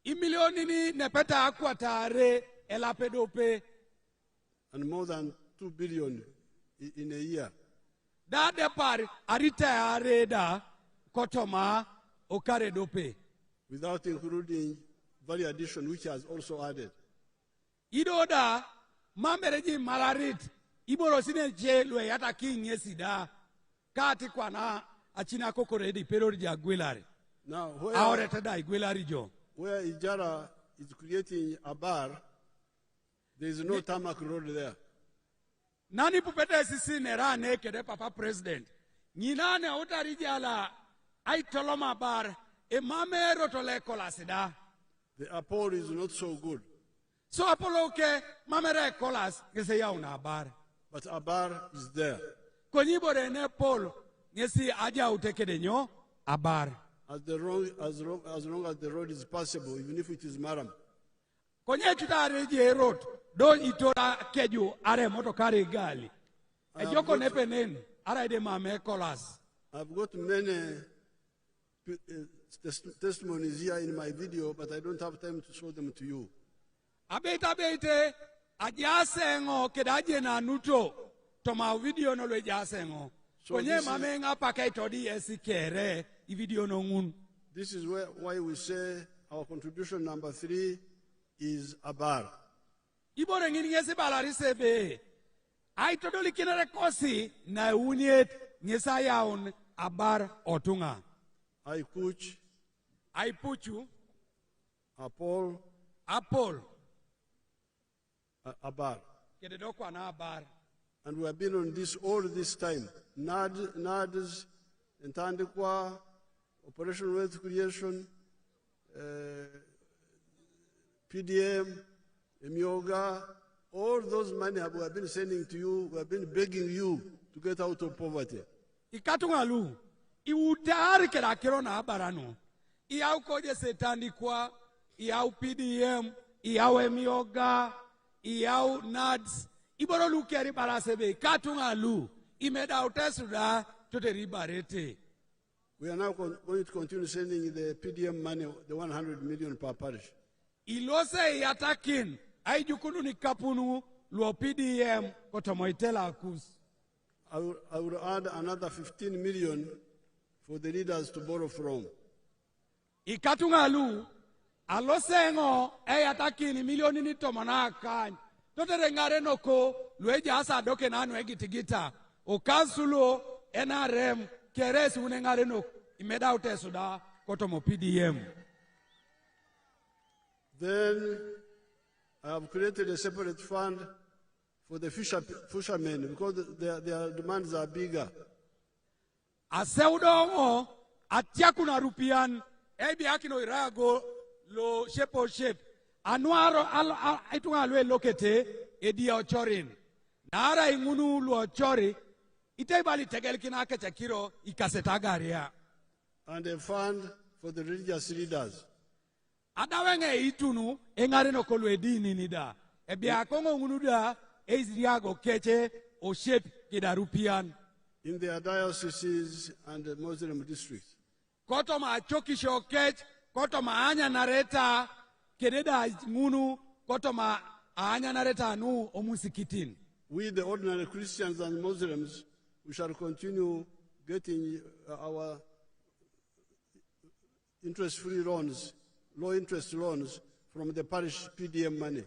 Imilioni ni nepeta akwatare elapedope. And more than 2 billion in a year. That the par arita areda kotoma okare dope. Without including value addition, which has also added. Idoda mamereji malarit iborosine jelwe yata king yesida kati kwana achina kokoredi perori ya gwelari. Now, where Ijala is creating a bar, there is no tarmac road there. Nani pupete sisi nerane kede papa president. Ninane utarijala ay toloma bar e mame rotole kolasida. The Apollo is not so good. So Apollo ke mamere kolas ngese yauna bar. But a bar is there. Konyibore ne pol ngesi aja utekede nyo a bar. As long as the road is passable, even if it is maram. Konye tutareje road don itora keju are motokari gali. Ejoko nepenen ara de mame kolas. I've got many testimonies here in my video, but I don't have time to show them to you. Abete ajasengo kedaje na nuto toma video no le jasengo. Konye mame nga paketo di esikere I video no ngun. This is why we say our contribution number 3 is a bar. Ibore ngini ngese balari sebe. Ai todoli kinere kosi na uniet ngesa yaun a bar otunga. I puchu. Apol. A bar. Kededoko na bar. And we have been on this all this time. NADS, Ntandikwa, Operation Wealth Creation, PDM, Emyoga, all those money we have been sending to you, we have been begging you to get out of poverty. Ikatungalu, iutari kera kirona barano. Iau koje Setandikwa, iau PDM, iau Emyoga, iau NADS, iboro lukeri barasebe, Katungalu, imeda utesuda to the ribarete. We are now going to continue sending the PDM money, the 100 million per parish. Ilose yatakin, ay jukunu ni kapunu, luo PDM, kotomoitela akus. I will add another 15 million for the leaders to borrow from. Ikatungalu, alosengo, ay yatakin, milioni ni tomana kan. Tote rengare noko, lueja asa doke nanu egitigita. O kansulo, NRM, keres unengare no imeda utesuda kotomo PDM. Then I have created a separate fund for the fishermen because their demands are bigger. Aseudongo atiakuna rupian ebi akino irago lo shape anuaro itunga lwe lokete edi ochorin nara ingunu lo ochori itebali tegelkina kechakiro ikasetagaria. And a fund for the religious leaders. Adawenge itunu engare no kolwedini nida ebi akongo ngunuda ezriago keche o shape kidarupian in their dioceses and the Muslim districts. Kotoma chokisho kech kotoma anya nareta kededa ngunu kotoma anya nareta nu omusikitin. We the ordinary Christians and Muslims, we shall continue getting our interest-free loans, low-interest loans from the parish PDM money.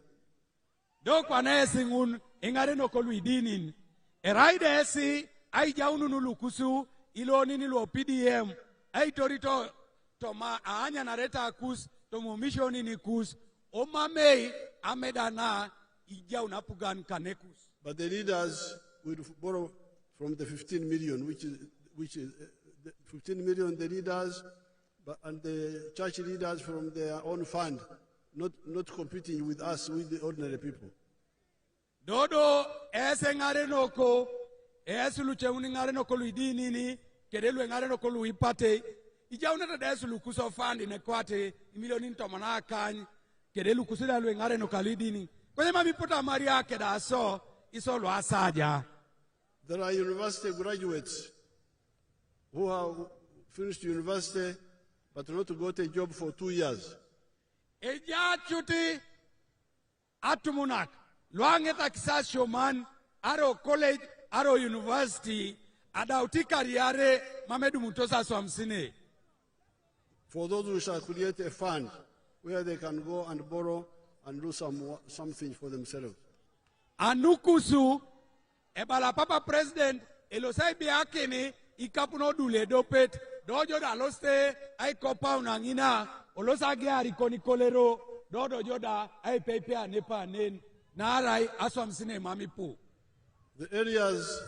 Dokwane singun ingare no koluidinin. Eraide esi ai jaunu nulukusu iloni nilu PDM ai torito toma anya nareta kus tomo misioni ni kus omamei amedana ija unapugan kanekus. But the leaders will borrow from the 15 million, which is 15 million the leaders, and the church leaders from their own fund, not competing with us, with the ordinary people. Dodo esengare noko esuluche uningare noko luidini ni kedelu engare noko luipate ija unata desulu kuso fund inekwate milioni ntomana kan kedelu kusida lu engare noko luidini kwenye mabipota maria kedaso iso lo asaja. There are university graduates who have finished university but not got a job for 2 years. Eja chuti atumunak luangeta kisasho man aro college aro university Adauti kariare mamedu mutosa swamsine. For those who shall create a fund where they can go and borrow and do something for themselves. Anukusu ebala papa president elosai biakini ikapuno dule dopet dojo da loste ai kopa unangina olosa gari koni kolero dodo joda ai pepe anepa nen narai aswamsine mamipu. The areas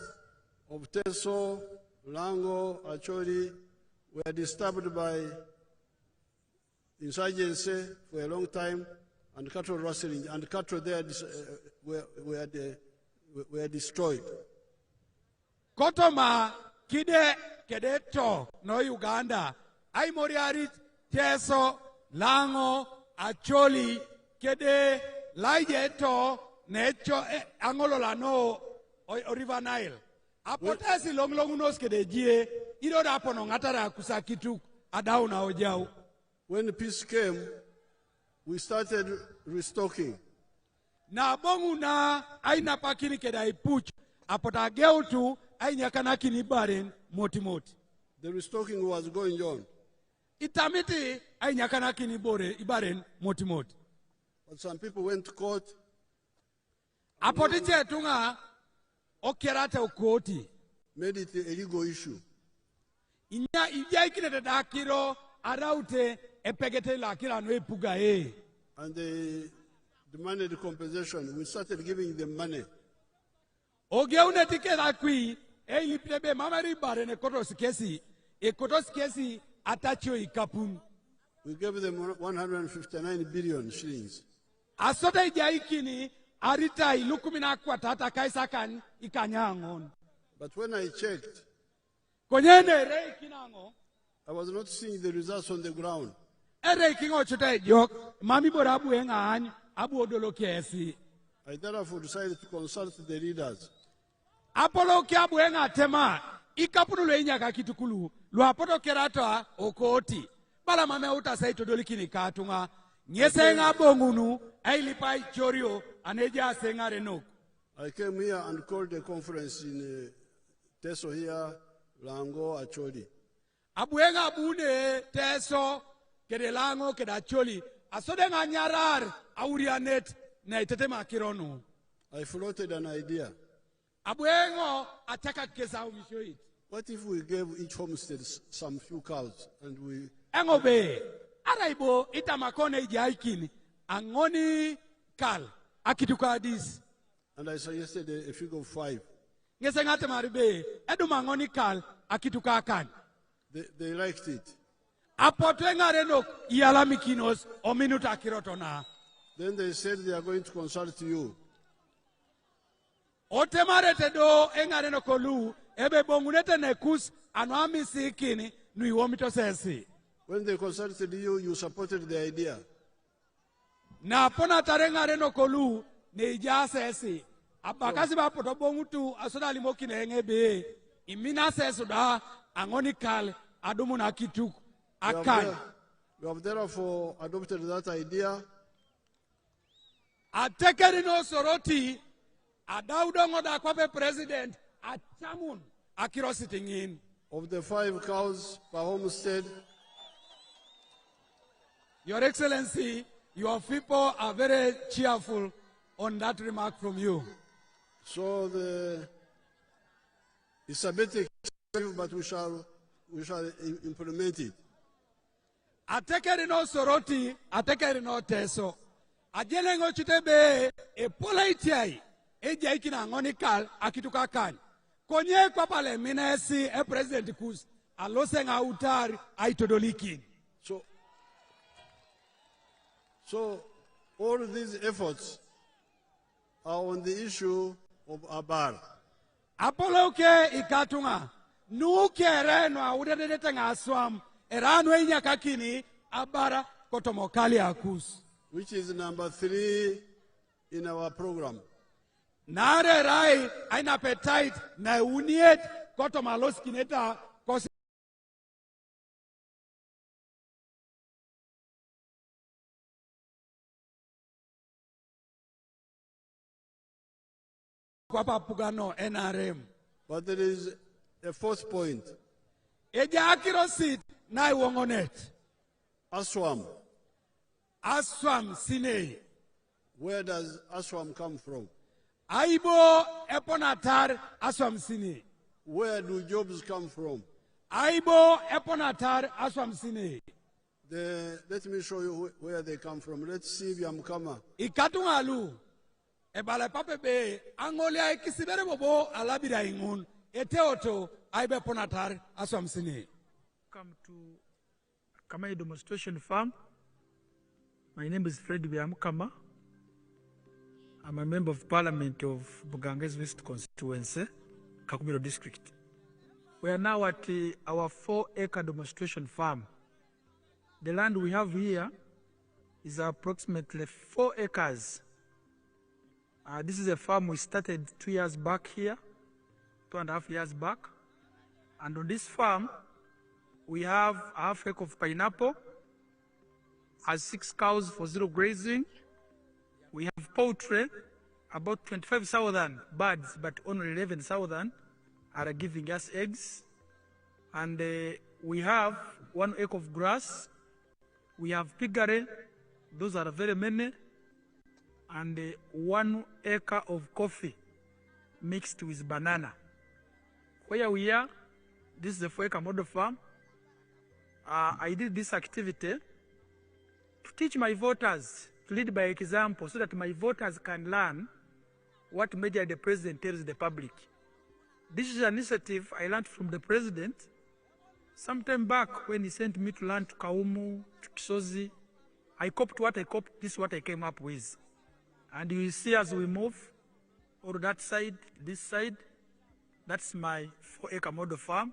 of Teso, Lango, Acholi were disturbed by insurgency for a long time, and cattle rustling, and cattle there were destroyed. Kotoma kide kedeto no Uganda ai moriarit Teso, Lango, Acholi kede laijeto necho angolola no o River Nile. Apotasi long unos kede jie iro rapono ngatara kusakitu adauna ojau. When peace came, we started restocking. Na bongu na aina pakini keda ipuch apota geutu ainya kanakini baren moti. The restocking was going on. Itamiti ainya kanakini bore ibaren moti. But some people went to court. Apotiche tunga okerata ukoti. Made it a legal issue. Inya ikine dakiro araute epegete la kira no epuga e. And they demanded compensation. We started giving them money. Ogeune tikela kui e liplebe mamari bare ne kotoskesi e kotoskesi atacho ikapun. We gave them 159 billion shillings. Asota ijaikini arita ilukumina kwa tata kaisakan ikanyangon. But when I checked, Konyene rei kinango. I was not seeing the results on the ground. Ere kingo chote jok mami borabu engan abu odolo kesi. I therefore decided to consult the leaders. Apolo kiabu enga tema ikapunulo inyaka kitukulu lu apoto kerata okoti bala mame uta saito dolikini katunga nyese nga bongunu ailipai chorio aneja senga renok. I came here and called a conference in Teso here, Lango, Acholi. Abuenga bune Teso kedelango kedacholi asodenga nyarar aurianet na itetema kironu. I floated an idea. Abuengo ataka kesa umishoit. What if we gave each homestead some few cows and we... Engobe araibo itamakone ijaikini angoni kal akitukadis. And I suggested a figure of 5. Ngesengate maribe eduma angoni kal akitukakan. They liked it. Apotwenga renok ialamikinos o minuta kirotona. Then they said they are going to consult you. Otemarete do engareno kolu ebe bongunete nekus anwami sikini nui womito sesi. When they consulted you, you supported the idea. Na pona tarengareno kolu ne ija sesi. Abakazi ba poto bongutu asoda limoki ne engebe imina sesu da angonikal adumuna kituk akan. We have therefore adopted that idea. Atekerino soroti adaudongo da kwape president achamun akiro sitting in. Of the 5 cows per homestead, Your Excellency, your people are very cheerful on that remark from you. so it's a bit expensive, but we shall implement it. Atekerino soroti, atekerino teso. Ajelengo chitebe e polaitai eja ikina ngonikal akitukakan. Konye kwa pale minesi e president kus alosenga utar aitodolikin. So all these efforts are on the issue of Abar. Apoloke ikatunga nukere no awudedete ngaswam erano inyakakini abara kotomokali akus. Which is number 3 in our program. Nare rai aina appetite na uniet kotomalos kineta kosi kwa papugano NRM. But there is A fourth point. Eja akirosit na iwongonet. Aswam. Aswam sine. Where does Aswam come from? Aibo eponatar aswam sine. Where do jobs come from? Aibo eponatar aswam sine. Let me show you where they come from. Let's see Yamkama. Ikatungalu. Ebala papepe angolia ikisibere bobo alabira ingun. Eteoto aibe ponatar aswam sine. Welcome to Kamai Demonstration Farm. My name is Fred Byamukama. I'm a member of Parliament of Buganges West Constituency, Kagwara District. We are now at our 4-acre demonstration farm. The land we have here is approximately 4 acres. This is a farm we started 2 years back here, 2.5 years back. And on this farm, we have a half acre of pineapple, has 6 cows for zero grazing. We have poultry, about 25,000 birds, but only 11,000 are giving us eggs. And we have 1 acre of grass. We have piggery, those are very many. And 1 acre of coffee mixed with banana. Where we are, this is the 4-acre model farm. I did this activity to teach my voters to lead by example so that my voters can learn what media the president tells the public. This is an initiative I learned from the president sometime back when he sent me to learn to Kaumu, to Kisozi. I copied what I copied, this is what I came up with. And you will see as we move, or that side, this side, that's my 4-acre model farm.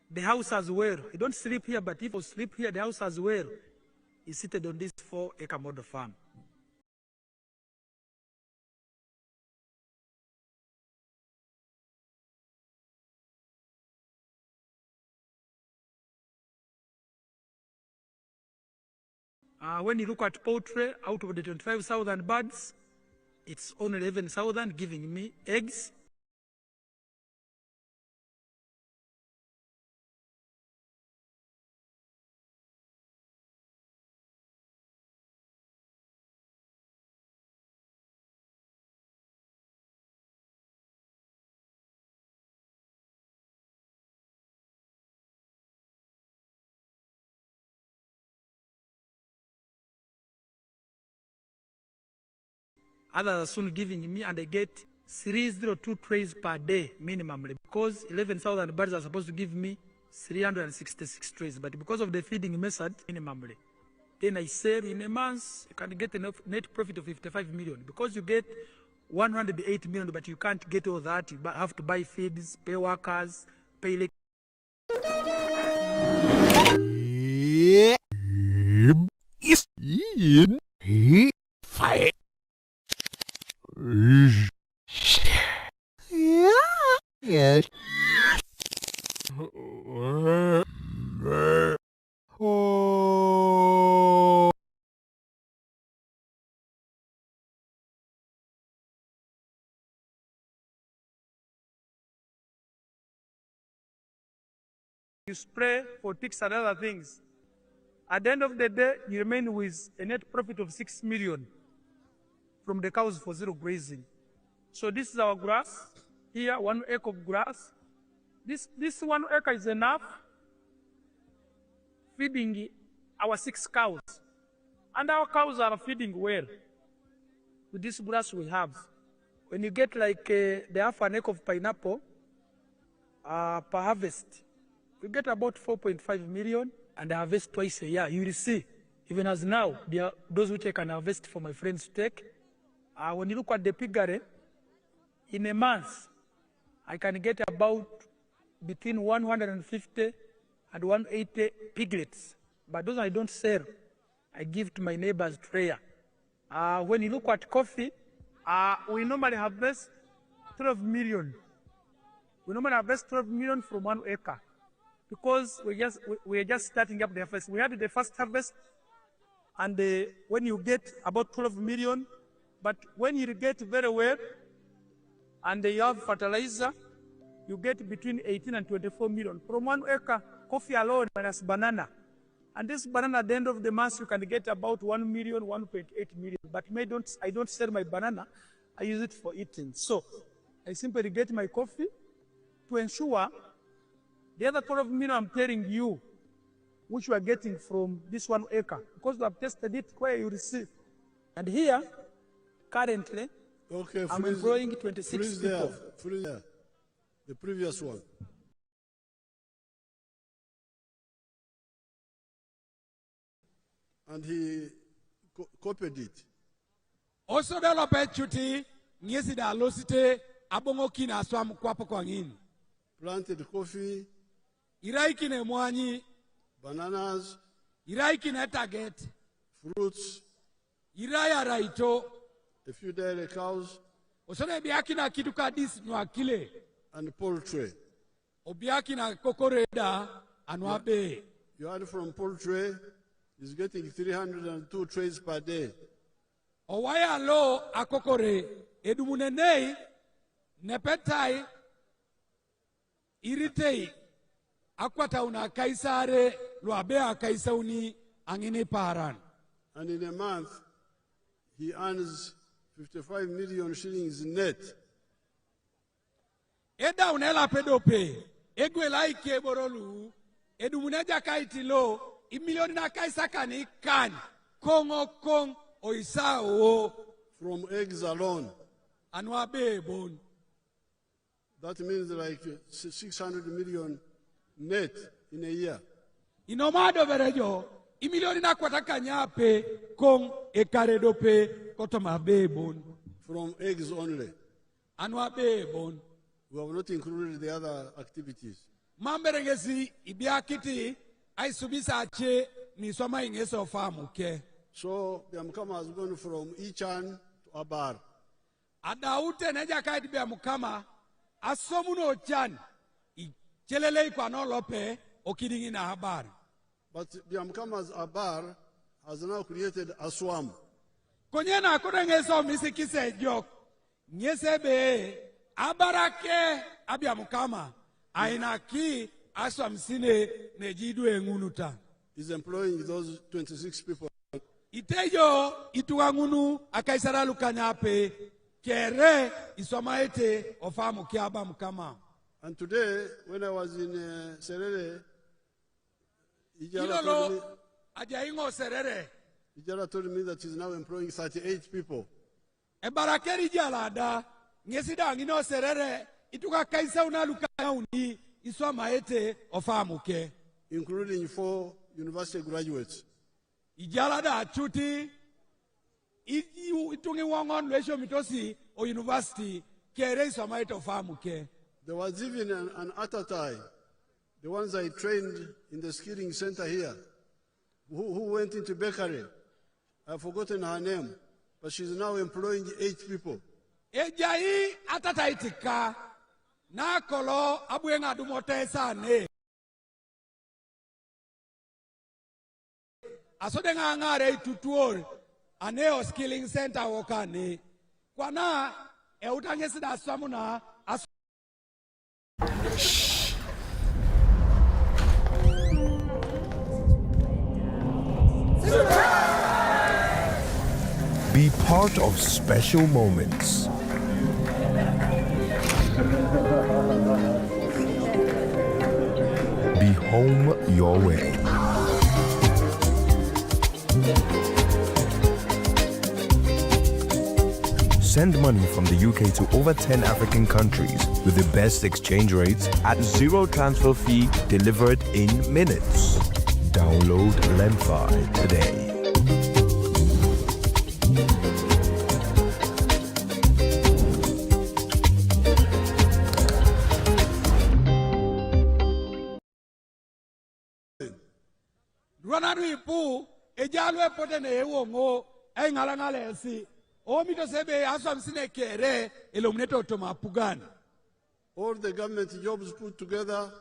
The house as well. You don't sleep here, but if you sleep here, the house as well is seated on this 4-acre model farm. When you look at poultry, out of the 25,000 birds, it's only 11,000 giving me eggs. Others are soon giving me, and I get 302 trays per day minimally, because 11,000 birds are supposed to give me 366 trays, but because of the feeding method, minimally. Then I sell in a month, you can get a net profit of 55 million, because you get 108 million, but you can't get all that. You have to buy feeds, pay workers, pay electricity. You spray for ticks and other things. At the end of the day, you remain with a net profit of 6 million from the cows for zero grazing. So this is our grass. Here, 1 acre of grass. This 1 acre is enough feeding our 6 cows. And our cows are feeding well with this grass we have. When you get like the half an acre of pineapple per harvest, you get about 4.5 million, and I harvest twice a year. You will see, even as now, there are those which I can harvest for my friends to take. When you look at the piggery, in a month, I can get about between 150 and 180 piglets. But those I don't sell. I give to my neighbors to rear. When you look at coffee, we normally harvest 12 million. We normally harvest 12 million from 1 acre because we're just starting up the harvest. We had the first harvest, and when you get about 12 million, but when you irrigate very well and you have fertilizer, you get between 18 and 24 million. From 1 acre, coffee alone minus banana. And this banana at the end of the month, you can get about 1 million, 1.8 million. But I don't sell my banana, I use it for eating. So I simply get my coffee to ensure the other 12 million I'm telling you, which we are getting from this 1 acre, because we have tested it where you receive. And here, currently, I'm employing 26 people. There. The previous one. And he copied it. Also develop chuti ngesi da losite abongo kina swam kwapo kwa ngini. Planted coffee. Iraiki ne mwanyi. Bananas. Iraiki ne target. Fruits. Iraya raito. A few dairy cows. Osone biaki na kitu kadis nwakile. And poultry. Obiaki na kokoreda anwabe. You add from poultry, is getting 302 trays per day. Owaya lo akokore edumunenei nepetai iritei akwata una kaisare luabe akaisauni angini paran. And in a month, he earns 55 million shillings net. Eda unela pedope egwela ike borolu edumuneja kaitilo imilioni na kaisakani kan kongo kong oisao from eggs alone. Anwabe bon. That means like 600 million net in a year. Inomado verejo imilioni na kwataka nyape kong ekaredope kotomabe bon. From eggs only. Anwabe bon. We have not included the other activities. Mamberengesi ibiakiti aisubisa ache ni soma ingeso famu ke. So the Amkama has gone from Ichan to Abar. Adaute neja kaiti be Amkama asomuno chan ichelele kwa no lope okidingi na Abar. But the Amkama's Abar has now created a swamp. Konyena akorengeso misikise jok nyesebe abarake abi Amkama ainaki aswamsine nejidu engunuta. He's employing those 26 people. Itejo ituangunu akaisara lukanyape kere isomaete ofamu kiaba Mkama. And today, when I was in Serere, Ijala told me that he's now employing 38 people. Ebarakeri jalada ngesida ngino Serere ituka kaisa unalukanya uni isomaete ofamu ke, including 4 university graduates. Ijala da chuti itungi wangon lesho mitosi o university kere isomaete ofamu ke. There was even an Atatai, the ones I trained in the skilling center here, who went into bakery. I've forgotten her name, but she's now employing 8 people. Ejai Atatai tika na kolo abuenga dumote sane. Asodenga ngare tutuol aneo skilling center wokane. Kwana eutangesida samuna Be part of special moments. Be home your way. Send money from the UK to over 10 African countries with the best exchange rates at zero transfer fee, delivered in minutes. Download Lemfi today. Ronadu ipu ejalwe pote ne ewongo engalangale si O mito sebe aswa msine kere elomneto tomapugan. All the government jobs put together,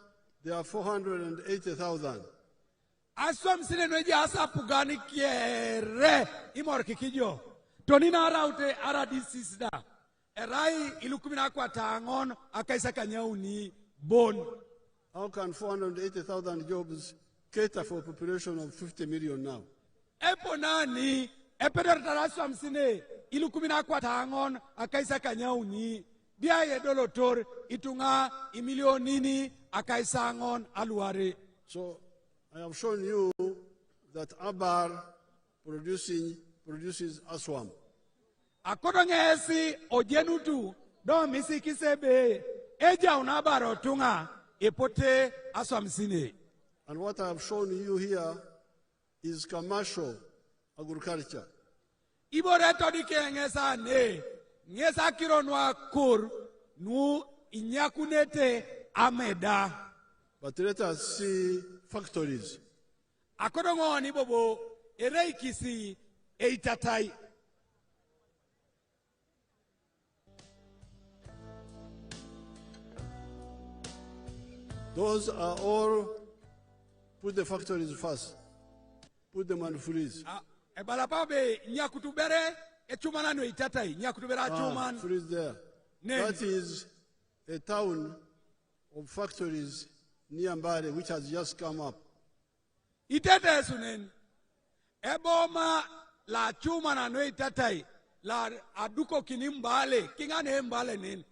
they are 480,000. Aswa msine nweji asa pugani kere imor kikijo. Tonina araute aradisisda. Erai ilukumina kwa tangon akaisa kanyauni bon. How can 480,000 jobs cater for a population of 50 million now? Epo nani epedor taraswa msine ilukumina kwa tangon akaisa kanyauni dia yedolotor itunga imilionini akaisa angon aluare. So I have shown you that Abar produces aswam. Akodongesi ojenutu do misi kisebe eja unabaro tunga epote aswamsine. And what I have shown you here is commercial agriculture. Iboreto dike ngesa ne ngesa kironwa kur nu inyakunete ameda. But let us see factories. Akodongoni bobo ereikisi eitatai. Those are all, put the factories first. Put them on freeze. Ebalapabe nyakutubere echumana no itatai nyakutubera chuman. Freeze there. That is a town of factories near Mbale which has just come up. Itete sunen. Eboma la chumana no itatai la aduko kinimbale kingane mbale nen.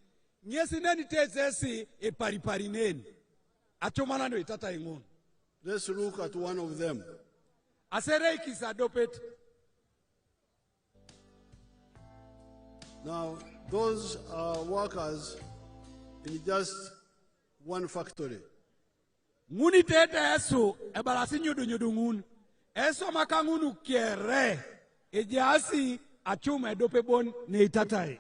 Nyesi neni tezesi e paripari nen. Achumana no itatai ngun. Let's look at one of them. Aserei kisadopet. Now, those are workers in just one factory. Nguni tete esu ebalasi nyudu ngun. Eso makangunu kere ejasi achume dopebon ne itatai.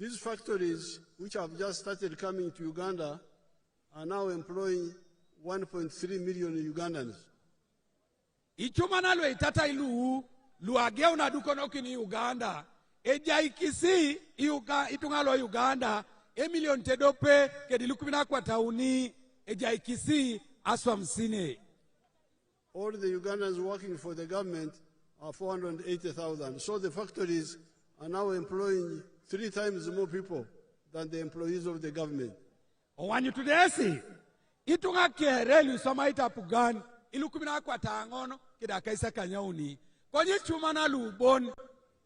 These factories, which have just started coming to Uganda, are now employing 1.3 million Ugandans. Ichumana lo itatai luagea unaduko noki ni Uganda. Eja ikisi itungalo Uganda emilion tedope kedilukumina kwa tauni eja ikisi aswa msine. All the Ugandans working for the government are 480,000. So the factories are now employing 3 times more people than the employees of the government. Owanyu tudesi itunga kerelu soma itapugan ilukumina kwa tangono kidakaisa kanyauni. Konye chumana lubon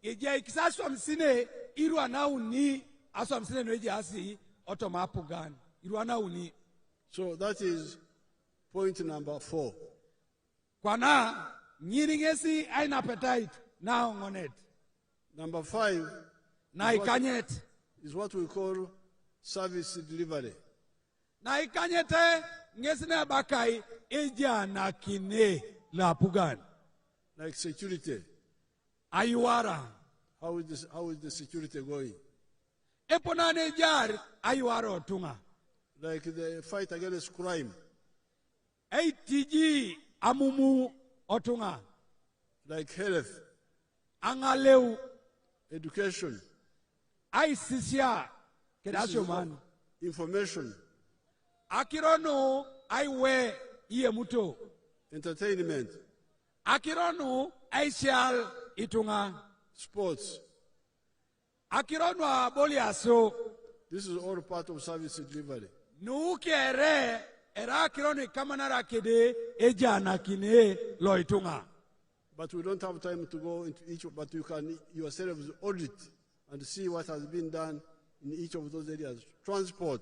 eja ikisaswa msine iru anauni aswa msine nweji asi otomapugan iru anauni. So that is point number 4. Kwana nyiringesi aina appetite na ngonet. Number 5 na ikanyet is what we call service delivery. Na ikanyete ngesine bakai eja na kine la pugan. Like security. Ayuara. How is the security going? Eponane jar ayuara otunga. Like the fight against crime. ATG amumu otunga. Like health. Angaleu. Education. Aisisia kedasho man. Information. Akirono aiwe iye muto. Entertainment. Akirono aishal itunga. Sports. Akirono aboli aso. This is all part of service delivery. Nukere era akirono kamanara kede eja na kine lo itunga. But we don't have time to go into each, but you can yourselves audit and see what has been done in each of those areas. Transport.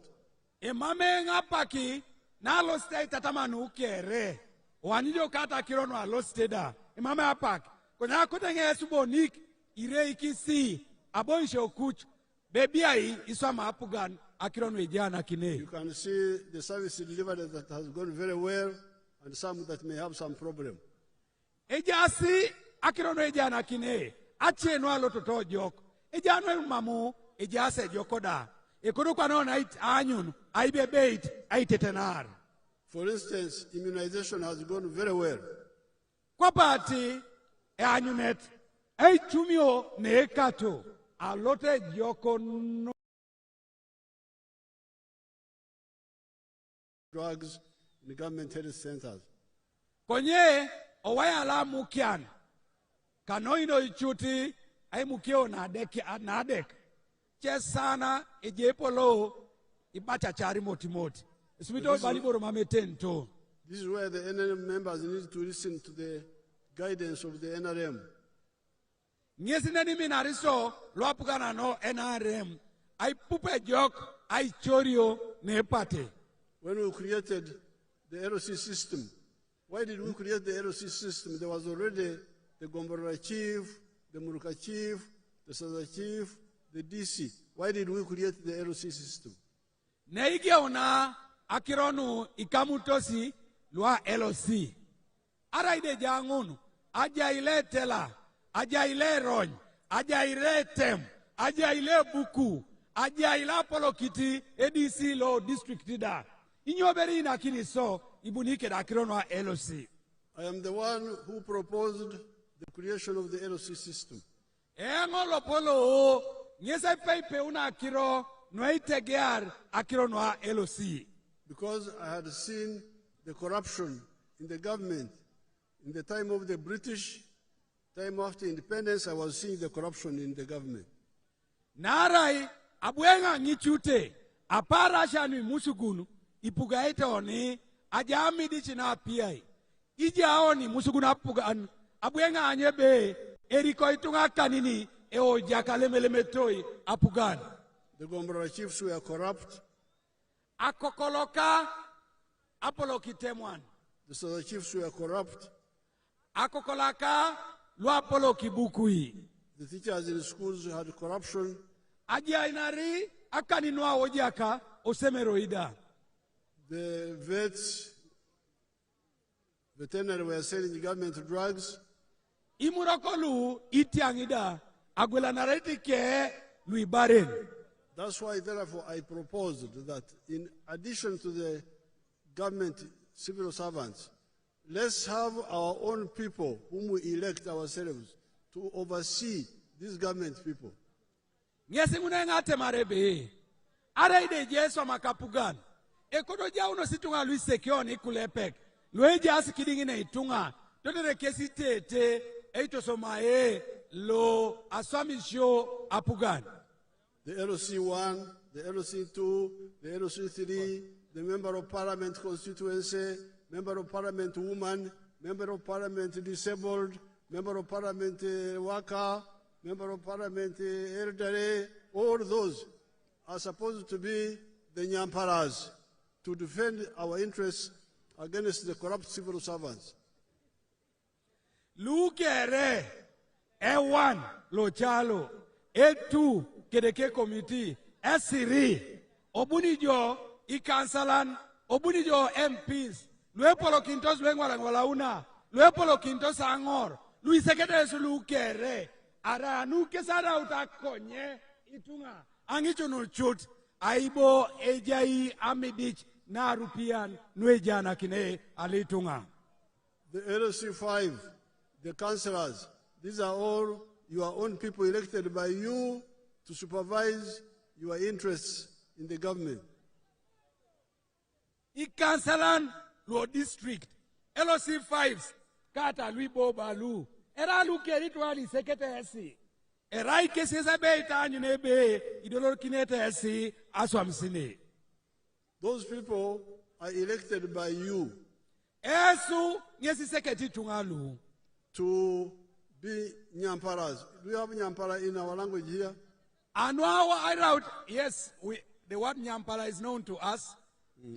Emame ngapaki na lo state tatamanu kere. Wanijo kata kirono a lo steda. Emame apak. Konya kutenge esubonik ire ikisi abonshe okuch bebi ai iswa apugan akirono ejana kine. You can see the service delivery that has gone very well and some that may have some problem. Ejasi akirono ejana kine. Acheno alo toto jok. Ejano mamu ejase jokoda. Ekono kwa nona it anyun aibebeit aitetenar. For instance, immunization has gone very well. Kwa pati anyunet eitumio ne kato. alote joko no drugs in the government health centers. konye owaya la mukian kanoino ichuti ay mukio na adek chesana ejepolo ibacha chari motimoti isubito baliboro mameten to. This is where the NRM members need to listen to the guidance of the NRM. Nyesinani minariso lwapugana no NRM ay pupe jok ay chorio ne pate. When we created the LOC system, why did we create the LOC system? There was already the Gombora chief, the Muruka chief, the Sada chief, the DC. Why did we create the LOC system? Neigeona akironu ikamutosi lwa LOC. Araide jangunu aja ile tela, aja ile rony, aja ile tem, aja ile buku, aja ile polokiti ADC law district da. Inyoberi na kini so ibunike da akironu LOC. I am the one who proposed the creation of the LOC system. Engolo polo nyesa pepe una akiro noitegear akiro no LOC. Because I had seen the corruption in the government. In the time of the British, time after independence, I was seeing the corruption in the government. Narai abuenga ngichute apara shanu musugunu ipugaete oni ajami dichina piai ija oni musugunu apugan abuenga anyebe eriko itunga kanini eo jakalemeletoi apugan. The Gombora chiefs were corrupt. Akokoloka apolokitemwan. The Sada chiefs were corrupt. Akokolaka luapolokibukui. The teachers in the schools had corruption. Aja inari akaninwa ojaka osemeroida. The veterinary were selling government drugs. Imurokolu itiangida agwela nareti ke luibaren. That's why, therefore, I proposed that in addition to the government civil servants, let's have our own people whom we elect ourselves to oversee these government people. Ngesi ngate marebe. Araide jeso makapugan. Ekodo jauno situnga lui sekioni kulepek. Lueja asikidingine itunga. Todere kesi tete. Eito somae lo aswamisho apugan. The LOC 1, the LOC 2, the LOC 3, the Member of Parliament constituency, Member of Parliament woman, Member of Parliament disabled, Member of Parliament worker, Member of Parliament elderly, all those are supposed to be the Nyamparas to defend our interests against the corrupt civil servants. Lukere, E1, Lochalo, E2, Kedeke Committee, S3, Obunijo, Ikansalan, Obunijo MPs, Luepolo Quintos Wengwalauna, Luepolo Quintos Angor, Luis Secretary Lukere, Aranu Kesara Utakonye, Itunga, Angichunu Chut, Aibo, Ejai, Amidich, Narupian, Nuejana Kine, Alitunga. The LOC 5, the councillors, these are all your own people elected by you to supervise your interests in the government. Ikansalan Law District, LOC 5s, Kata Luibo Balu, Era Lukeritwali Secretary, Erai Kesezabeta Anunebe, Idolor Kinete, Aswamsine. Those people are elected by you. Esu, yes, Secretary Tungalu. To be Nyamparas. Do you have Nyampara in our language here? And now I wrote, yes, the word Nyampara is known to us.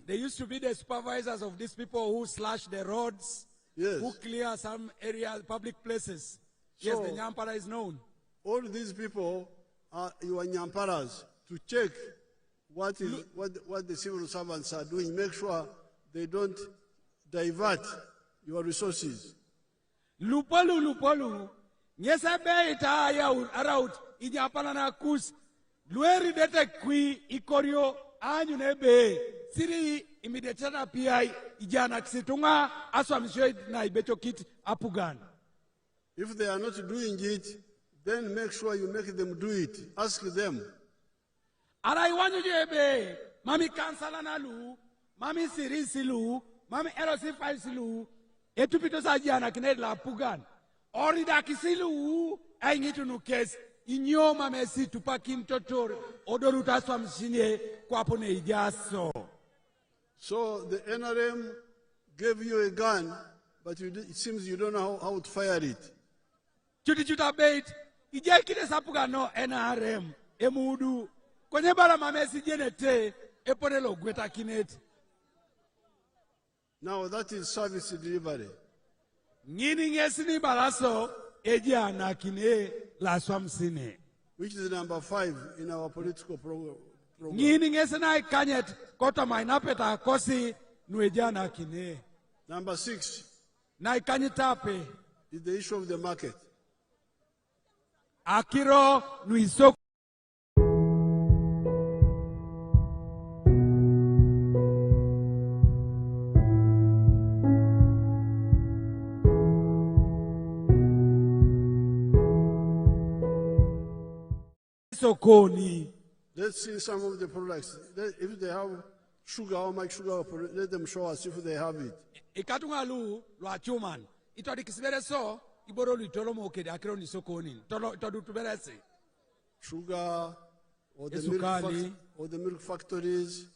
They used to be the supervisors of these people who slash the roads, yes, who clear some areas, public places. So, yes, the Nyampara is known. All these people are your Nyamparas to check what the civil servants are doing. Make sure they don't divert your resources. Lupolu, nyesa beita ya araut ijapana na kus lueri dete kui ikorio anyu nebe siri imidetana pi ijana kisitunga aswa mshoe na ibecho kit apugan. If they are not doing it, then make sure you make them do it. Ask them. Ara iwanyu jebe, mami kansala na lu, mami sirisi lu, mami LOC 5 silu, etupito sajana kined la pugan. Orida kisilu, aingitu nukes, inyo mamesi tupakim totor, odoruta swamsine, kwapone ijaso. So the NRM gave you a gun, but it seems you don't know how to fire it. Chuta bait, ije kide sapuga no NRM, emudu, kwenye bala mamesi jenete, eponelo gweta kinet. Now that is service delivery. Ngini ngesini balaso, eji anakine la swamsine. Which is number 5 in our political program. Ngini ngesina ikanyet, kota mainapeta kosi, nuejana kine. Number 6 na ikanyitape is the issue of the market. Akiro nuisoko sokoni. Let's see some of the products. If they have sugar, how much sugar, let them show us if they have it. Ikatungalu lwa chuman. Itodi kisibere so, iboro litolo mokede akiro ni sokoni. Itodu tuberese. Sugar, or the milk factories,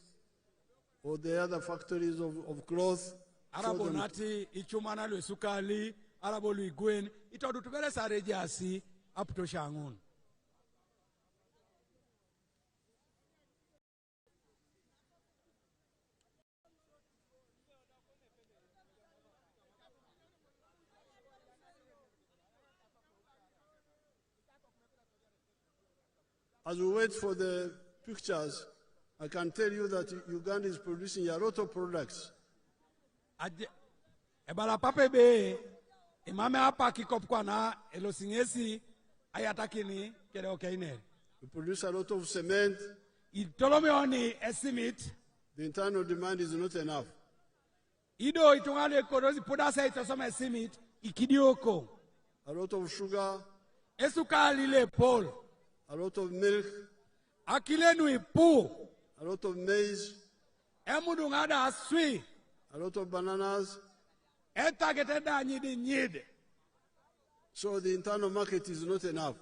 or the other factories of cloth. Arabonati, ichumana lu sukali, arabolu igwen. Itodu tuberese arejasi, apto shangun. As we wait for the pictures, I can tell you that Uganda is producing a lot of products. Ebala pape be, imame hapa kikopkwa na elosingesi ayatakini kele okaine. We produce a lot of cement. Itolomeoni estimate. The internal demand is not enough. Ido itungale korozi podasa itosoma estimate ikidioko. A lot of sugar. Esukali le pol. A lot of milk. Akilenu ipu. A lot of maize. Emudungada aswi. A lot of bananas. Etageteda nyid. So the internal market is not enough.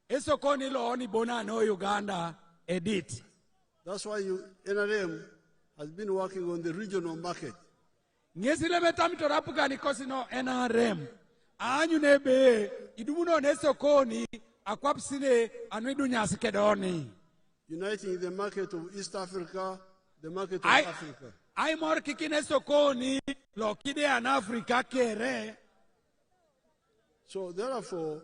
Esokoni lo oni bona no Uganda edit. That's why NRM has been working on the regional market. Nyesile metamito rapuga nikosi no NRM. Anyu nebe idumuno nesokoni akwapsile anuidunya sikedoni. Uniting the market of East Africa, the market of Africa. I more kikine sokoni lokide an Africa kere. So therefore,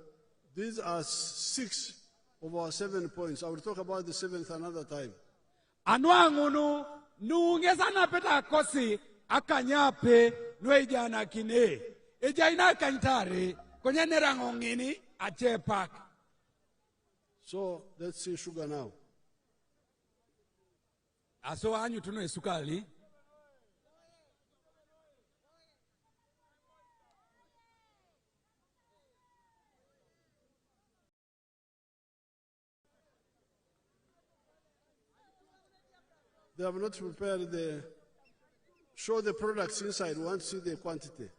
these are 6 of our 7 points. I will talk about the 7th another time. Anuangunu nungeza na peta kosi akanyape nuejana kine. Ejaina kantare kwenye nerangongini achepak. So let's see sugar now. Aso anyu tuno esukali. They have not prepared show the products inside. We want to see the quantity.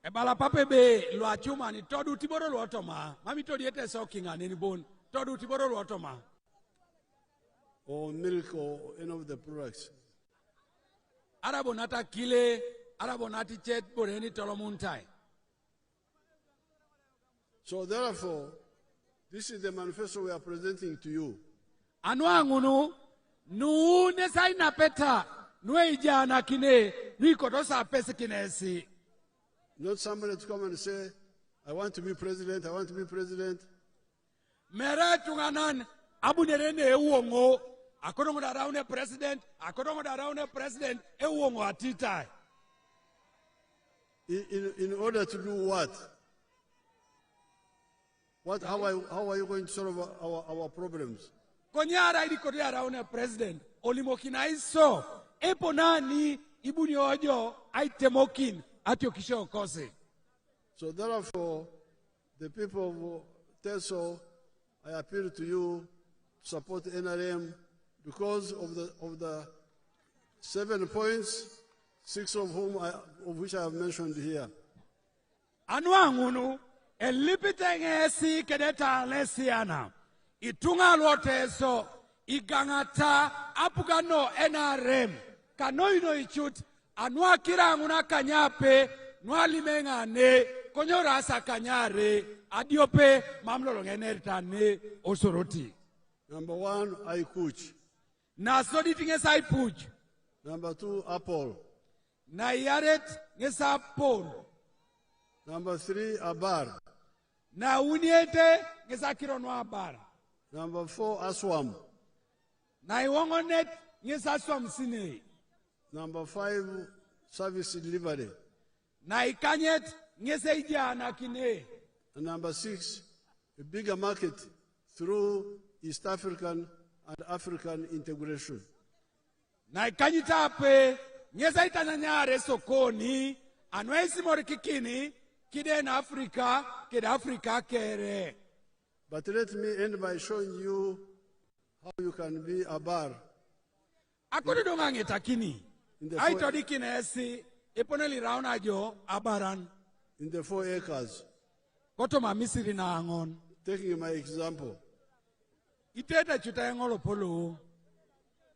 Ebala pape be lwa chuma ni todu tiboro lwotoma. Mami todi ete sokinga nini bon. Todu tiboro lwotoma. Or milk or any of the products. Arabonata kile, arabonati chet boreni tolomuntai. So therefore, this is the manifesto we are presenting to you. Anuangunu nu nesai na peta nuejana kine nuikotosa pesa kinesi. Not somebody to come and say, I want to be president, I want to be president. Mere tunganan abunerene ewongo akodongo daraune president ewongo atitai. In order to do what? How are you going to solve our problems? Konyara ili kodia raune president olimokina iso epo nani ibuni ojo aitemokin atio kisho kose. So therefore, the people of TESO, I appeal to you to support NRM because of the 7 points, 6 of which I have mentioned here. Anuangunu elipitengesi kedeta lesiana itunga loteso igangata apugano NRM kanoino ichut anua kiranguna kanyape nwalimenga ne konyorasa kanyare adiope mamlolo ngeneritane osoroti. Number 1, Aikuch. Na sodi tingesa ipuj. Number 2, Apple. Na yaret ngesa pol. Number 3, Abar. Na uniete ngesa kironwa abar. Number 4, Aswam. Na iwongonet ngesa swam sine. Number 5, Service Delivery. Na ikanyet ngesa ijana kine. And number 6, a bigger market through East African and African integration. Na ikanyitape ngesa itananyare sokoni anwesi morikikini kide na Africa kide Africa kere. But let me end by showing you how you can be a bar. Akuri dongange takini. Aitodi kinesi iponeli rauna jo abaran. In the 4 acres. Kotoma misiri na angon. Taking my example. Iteta chuta engolo polo.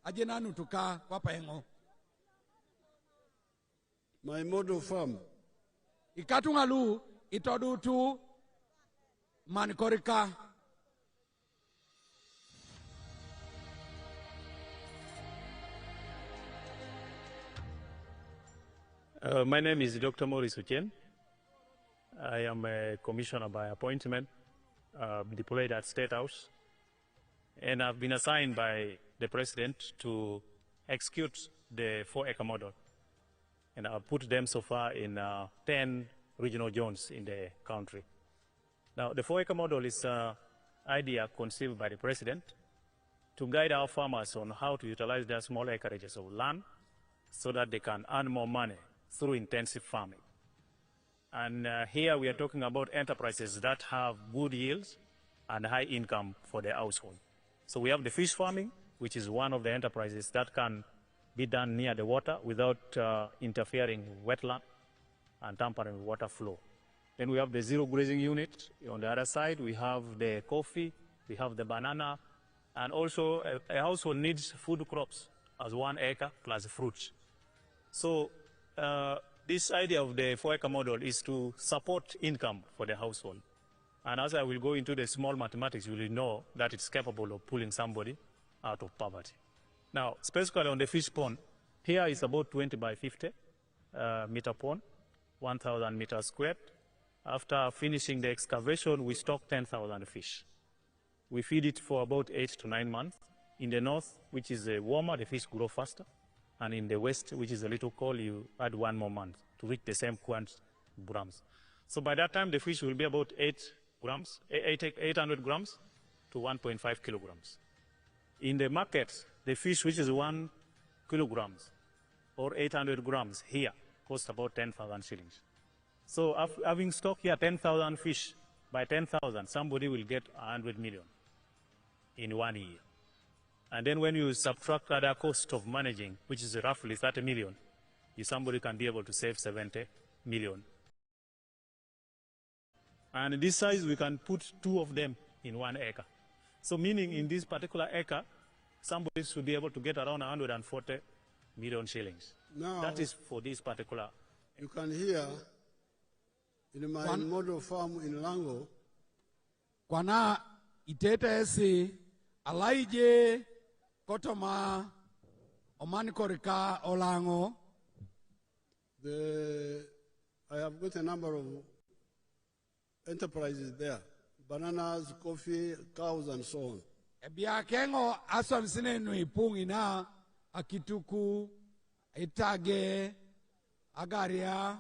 Ajena nutuka wapa engo. My model farm. Ikatungalu itodutu manikorika. My name is Dr. Maurice Uchen. I am a commissioner by appointment, deployed at State House, and I've been assigned by the President to execute the 4-acre model. And I've put them so far in 10 regional zones in the country. Now, the 4-acre model is an idea conceived by the President to guide our farmers on how to utilize their small acreages of land so that they can earn more money through intensive farming. And here we are talking about enterprises that have good yields and high income for their household. So we have the fish farming, which is one of the enterprises that can be done near the water without interfering with wetland and tampering with water flow. Then we have the zero grazing unit. On the other side, we have the coffee, we have the banana, and also a household needs food crops as 1 acre plus fruits. So this idea of the 4-acre model is to support income for the household. And as I will go into the small mathematics, you will know that it's capable of pulling somebody out of poverty. Now, specifically on the fish pond, here is about 20 by 50 meter pond, 1,000 meters squared. After finishing the excavation, we stock 10,000 fish. We feed it for about 8 to 9 months. In the north, which is warmer, the fish grow faster. And in the west, which is a little cold, you add 1 more month to reach the same grams. So by that time, the fish will be about 800 grams to 1.5 kilograms. In the market, the fish, which is 1 kilograms or 800 grams here, costs about 10,000 shillings. So having stock here 10,000 fish, by 10,000, somebody will get 100 million in 1 year. And then when you subtract other cost of managing, which is roughly 30 million, somebody can be able to save 70 million. And in this size, we can put 2 of them in 1 acre. So meaning in this particular acre, somebody should be able to get around 140 million shillings. Now, that is for this particular. You can hear in my model farm in Lango. Kwana itete esi alaije kotoma omani korika olango. I have got a number of enterprises there. Bananas, coffee, cows, and so on. Ebiakengo asam sine nui pungina akituku itage agaria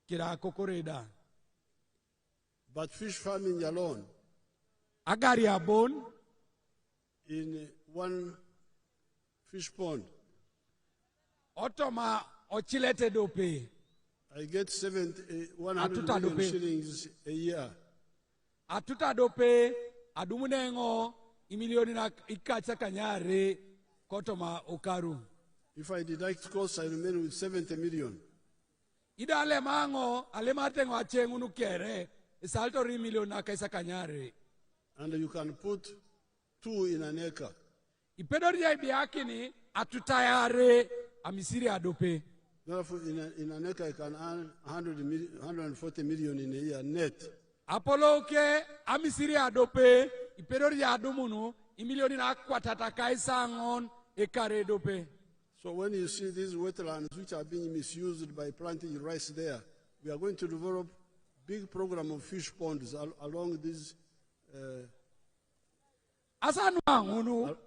kira kokoreda. But fish farming alone, agaria bone, in 1 fish pond, otoma ochilete dope. I get 100 million shillings a year. atuta dope adumunengo imilioni na ikacha kanyare kotoma okaru. If I deduct costs, I remain with 70 million. Ida alemango alematengo achengunu kere isalto ri milioni na kaisa kanyare. And you can put 2 in an acre. Ipedori ya ibiakini atutayare amisiri adope. Therefore, in an acre, I can earn 140 million in a year net. Apollo ke amisiri adope ipedori ya adumunu imilioni na kwatata kaisa ngon ekare dope. So when you see these wetlands which are being misused by planting rice there, we are going to develop big program of fish ponds along these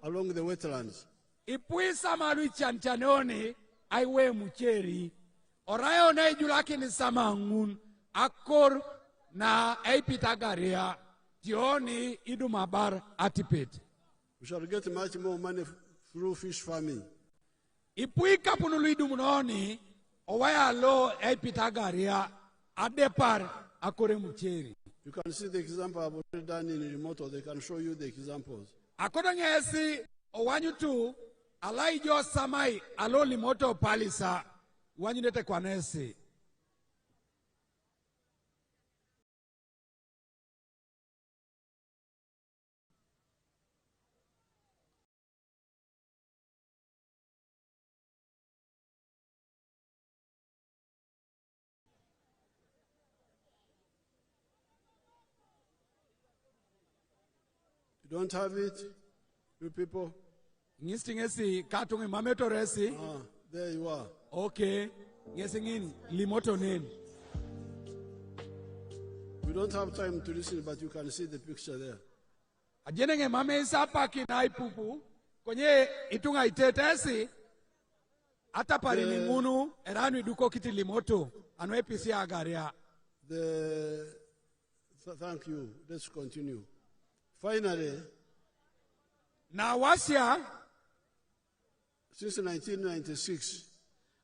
along the wetlands. Ipuisa malu chanchanoni aiwe mucheri orayo ne julaki ni samangun akor na aipitagaria tioni idumabar atipet. We shall get much more money through fish farming. Ipuika punulu idumunoni owaya lo aipitagaria adepar akore mucheri. You can see the example I've already done in remote, or they can show you the examples. According to Owanyutu, Alaijo Samai, Alo Limoto Palisa, Wanyunete Kwanesi. You don't have it, you people? Katungi mameto resi. There you are. Okay. Yesingin limoto nen. We don't have time to listen, but you can see the picture there. Ajenenge mame isa paki na ipupu. Konye itunga itetesi. Ata pari ni munu eranu iduko kiti limoto. Anwe pisi agaria. Thank you. Let's continue. Finally, na wasia since 1996,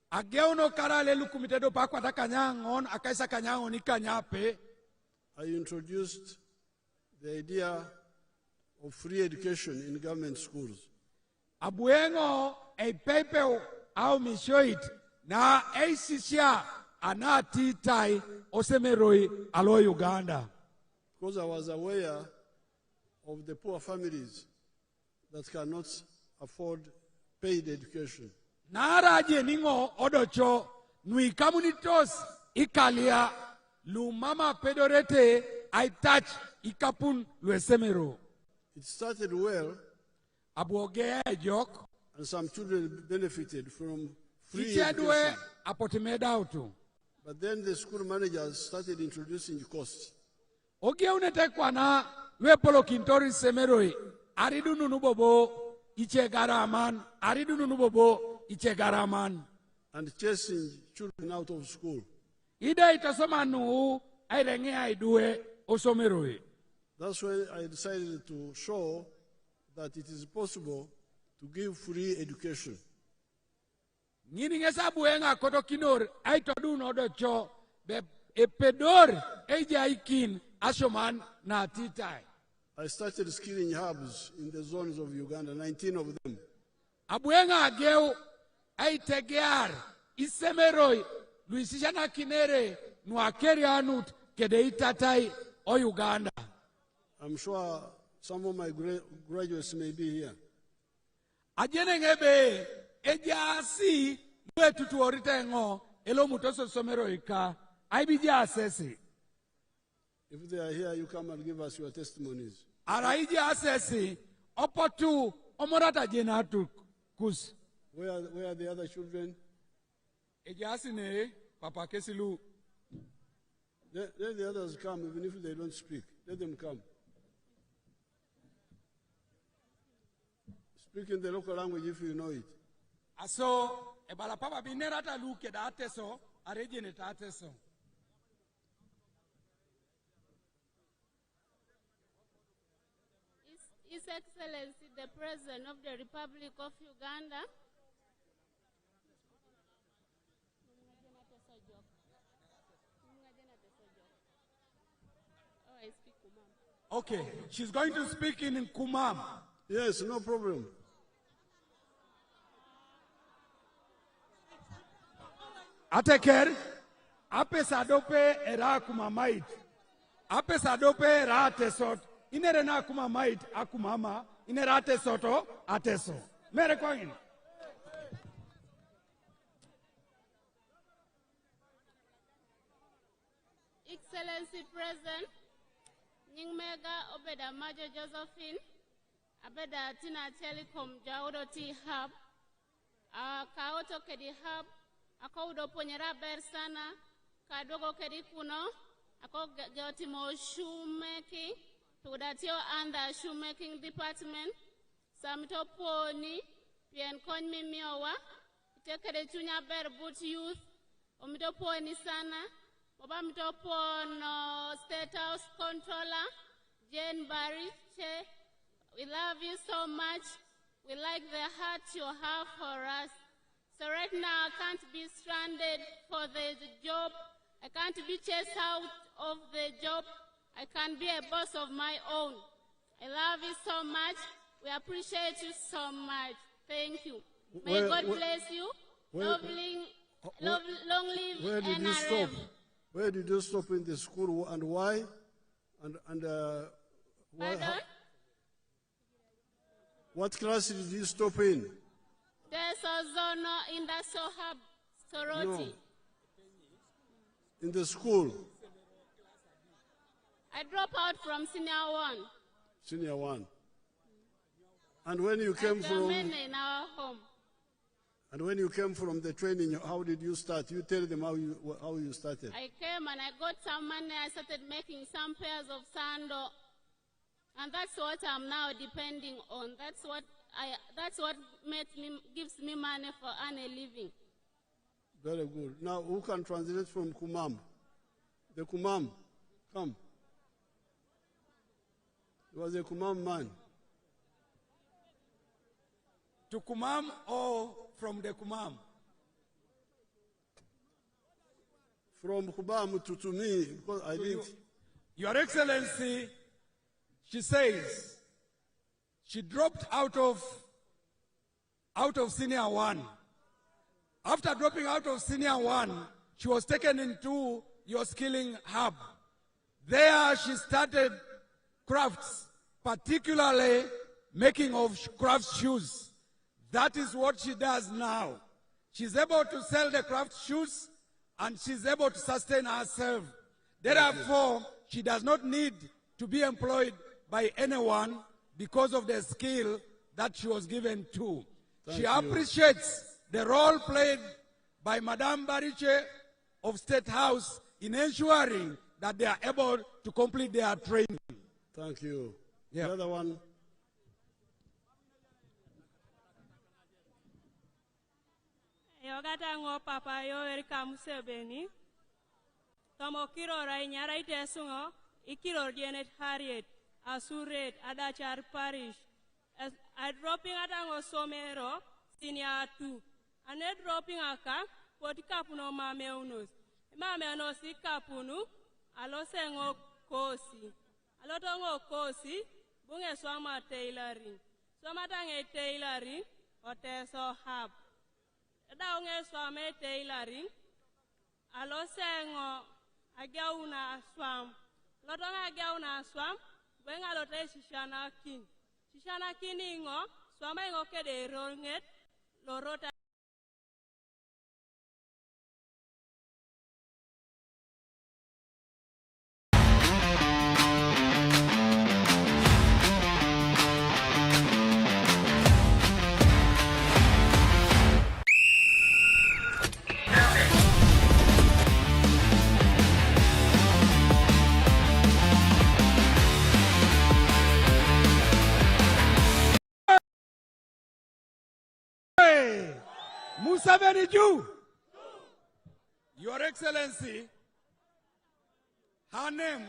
ageuno karale lukumitedo pakwata kanyangon akaisa kanyangon ikanyape. I introduced the idea of free education in government schools. Abuengo e pepe au mishoit na eisisia anati tai osemeroi alo Uganda. Because I was aware of the poor families that cannot afford paid education. Naraje ningo odocho nui communitos ikalia lumama pedorete I touch ikapun luesemero. It started well, abuogea jok, and some children benefited from free education. But then the school managers started introducing costs. Ogeunete kwana wepolo kintori semeroi aridunu nubobo iche garaman aridunu nubobo iche garaman, and chasing children out of school. Ida itasoma nu airenge aidue osomeroi. That's why I decided to show that it is possible to give free education. Nini ngesa buenga koto kinor aitodu nodocho be epedor eja ikin ashoman na titai. I started skilling hubs in the zones of Uganda, 19 of them. Abuenga ageu aitegear isemeroi luisishana kinere nuakeri anut kedeitatai o Uganda. I'm sure some of my graduates may be here. Ajenengebe ejasi wetutu oritengo elo mutoso somero ika aibija asesi. If they are here, you come and give us your testimonies. Araija asesi opotu omorata jenatu kus. Where are the other children? Ejasi ne papa kesilu. Let the others come, even if they don't speak. Let them come. Speak in the local language if you know it. Aso ebala papa binerata luke da ateso arejene ta ateso. His Excellency, the President of the Republic of Uganda. Oh, I speak Kumam. Okay, she's going to speak in Kumam. Yes, no problem. Ateker, ape sadope era kumamait. Ape sadope era tesot. Inere na kumamait akumama. Inera tesoto ateso. Mere koin. Excellency President, Nyingmega Obeda Major Josephine, Abeda Tina Telecom Jauroti Hub, Kaoto Kedi Hub, Akaudo Ponyera Bersana, Kadogo Kedi Kuno, Ako Geotimo Shoemaking, Tudatio and the Shoemaking Department, Samito Pony, Pian Konmi Miowa, Take the Tunya Bear Boot Youth, Omito Pony Sana, Obamito Pon State House Controller, Jane Barry, we love you so much. We like the heart you have for us. So right now I can't be stranded for the job. I can't be chased out of the job. I can be a boss of my own. I love you so much. We appreciate you so much. Thank you. May God bless you. Long live Where did NRM. you stop? Where did you stop in the school and why? What class did you stop in? There's a zone in the Sohab Soroti. No. In the school? I dropped out from senior 1. Senior 1. And when you came from... in our home. And when you came from the training, how did you start? You tell them how you started. I came and I got some money. I started making some pairs of sandal. And that's what I'm now depending on. That's what gives me money for earn a living. Very good. Now, who can translate from Kumam? The Kumam, come. He was a Kumam man. To Kumam or from the Kumam? From Kumam to me, because I didn't. Your Excellency, she says she dropped out of senior 1. After dropping out of senior 1, she was taken into your skilling hub. There she started crafts, particularly making of craft shoes. That is what she does now. She's able to sell the craft shoes and she's able to sustain herself. Therefore, she does not need to be employed by anyone because of the skill that she was given to. She appreciates the role played by Madame Bariche of State House in ensuring that they are able to complete their training. Thank you. Yeah. The other one. Yogatango papa yo erika Museveni. Tomo kiro rainyara itesungo ikiro dienet Harriet Asuret Adachar Parish. I dropping atango somero senior 2. Ane dropping aka poti kapuno mame unos. Mame unosi kapunu alosengo kosi. Alotongo kosi bunge swama tailoring. Swama tange tailoring oteso hub. Daunge swame tailoring alosengo agauna swam. Lotonga agauna swam benga lote shishana kin. Shishana kiningo swama ingo kede ronget lorota. Museveni Jew. Your Excellency, her name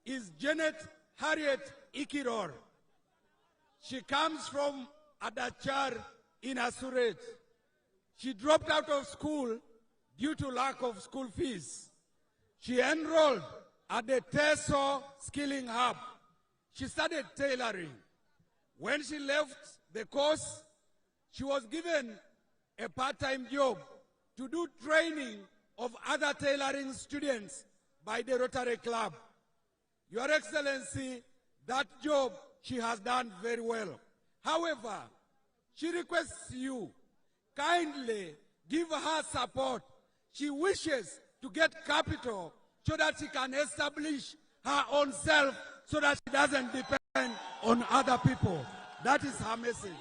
is Janet Harriet Ikiror. She comes from Adachar in Asuret. She dropped out of school due to lack of school fees. She enrolled at the TESO Skilling Hub she started tailoring. When she left the course, she was given a part-time job to do training of other tailoring students by the Rotary Club. Your Excellency, that job she has done very well. However, she requests you kindly give her support. She wishes to get capital so that she can establish her own self, so that she doesn't depend on other people. That is her message.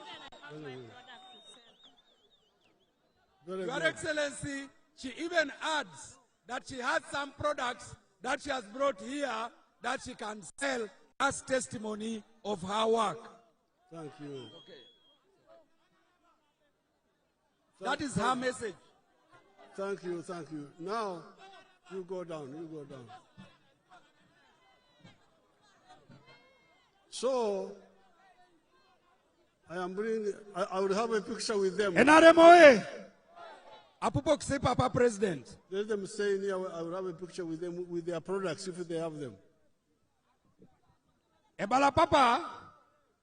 Your Excellency, she even adds that she has some products that she has brought here that she can sell as testimony of her work. Thank you. Okay. That is her message. Thank you, thank you. Now, you go down, you go down. So, I will have a picture with them. NRM oye! Apupo kse Papa President. Let them stay in here. I will have a picture with them, with their products, if they have them. Ebala Papa,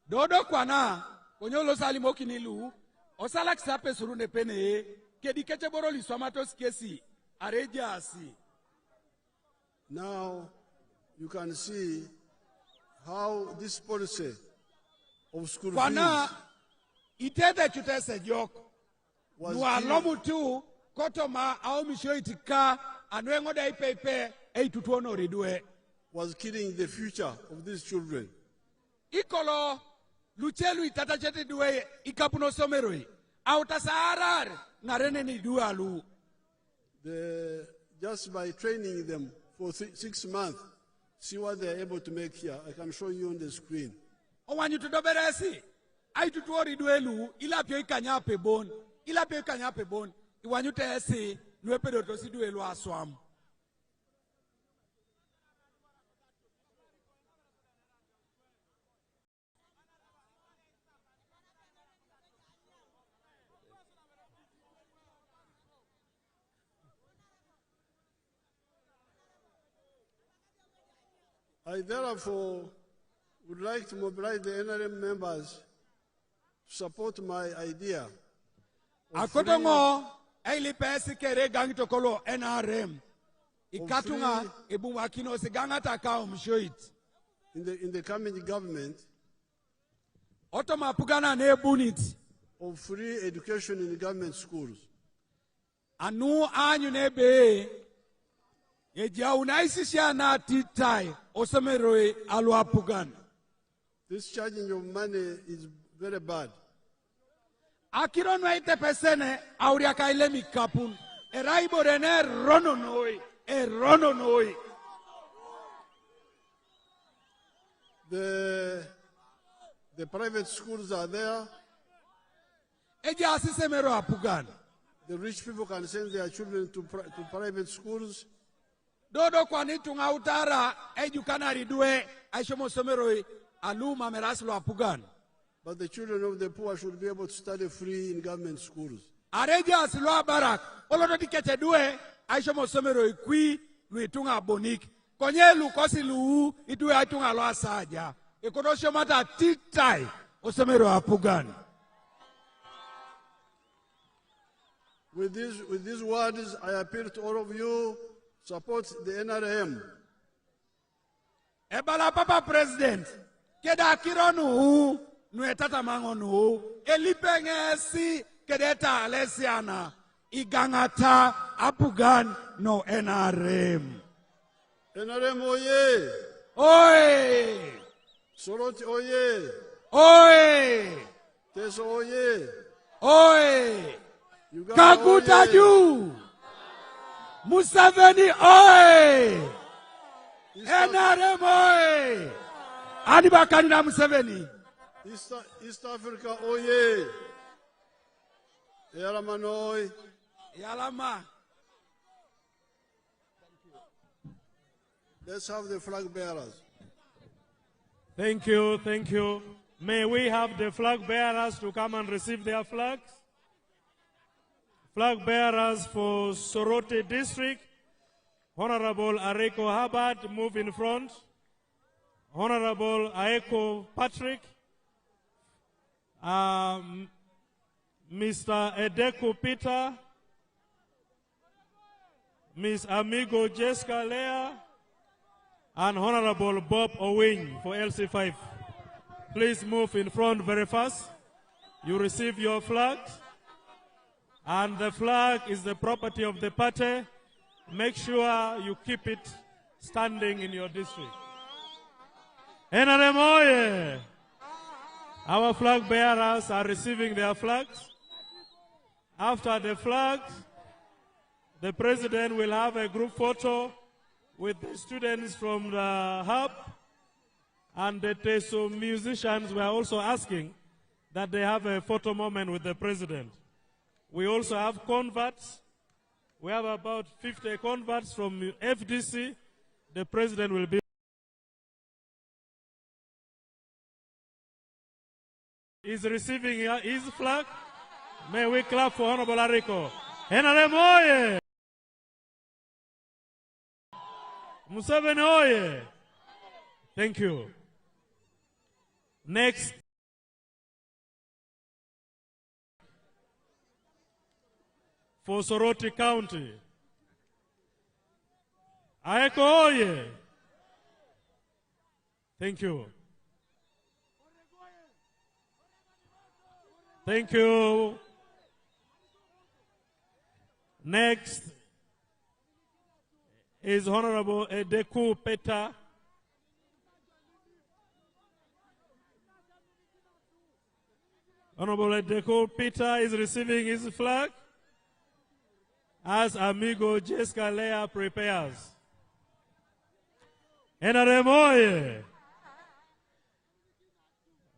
dodo kwana, konyolo salimoki nilu, osala kisape surune pene, kedi keche boroli swamatos kesi, areja asi. Now, you can see how this policy of school kwana, fees itete chutese jok. Nua lomu tu, kotoma au misho itika, anwengo da ipepe, tutuono ridue. Was killing the future of these children. Ikolo, luchelu itatachete duwe, ikapuno someroi. Autasarar, narene ni dualu. Just by training them for 6 months, see what they are able to make here. I can show you on the screen. Owanyu tudoberesi, ai tutuori duelu, ilapio ikanyape bon. Ilapio ikanyape bon. Iwanyu teesi, nuepedo tosi duelu aswam. I therefore would like to mobilize the NRM members to support my idea. Akotongo, eili pesi kere gangi tokolo NRM. Ikatunga, ebu wakino se gangata kao mshoit. In the coming government, Otoma pugana ne bunit. Of free education in the government schools. Anu anyu nebe. Eja unaisisha na titai osemeroi aluapugan. This charging of money is very bad. Akiro no ite pesene auria kaile mikapun. Eraibo rene rono noi. Rono noi. The private schools are there. Eja asisemero apugan. The rich people can send their children to private schools. Dodo kwa nitunga utara ejukana ridue aishomo someroi aluma meraslo apugan. But the children of the poor should be able to study free in government schools. Areja aslo barak olodo dikete due aishomo someroi kui luitunga bonik. Konyelu kosi luu idue aitunga lo asaja. Ekodosho mata titai osomero apugan. With these words, I appeal to all of you. Support the NRM. Ebala Papa President, keda kironu nuetata mangonu elipengesi kedeta alesiana igangata apugan no NRM. NRM oye! Oye! Soroti oye! Oye! Teso oye! Oye! Uganda Kakutaju! Museveni oye! NRM oye! Anibakani na Museveni. East Africa oye! Yalama noi! Yalama. Let's have the flag bearers. Thank you, thank you. May we have the flag bearers to come and receive their flags? Flag bearers for SOROTI District. Honorable Areko Habad, move in front. Honorable Aeko Patrick, Mr. Edeku Peter, Miss Amigo Jessica Lea, and Honorable Bob Owing for LC5. Please move in front very fast. You receive your flag, and the flag is the property of the party. Make sure you keep it standing in your district. NRM oye! Our flag bearers are receiving their flags. After the flags, the president will have a group photo with the students from the hub, and the TESO musicians were also asking that they have a photo moment with the president. We also have converts. We have about 50 converts from FDC. The president will be receiving his flag. May we clap for Honorable Ariko. NRM oye! Museveni oye! Thank you. Next. For Soroti County. Aeko oye! Thank you. Thank you. Next is Honorable Edeku Peter. Honorable Edeku Peter is receiving his flag as Amigo Jessica Lea prepares. NRM oye!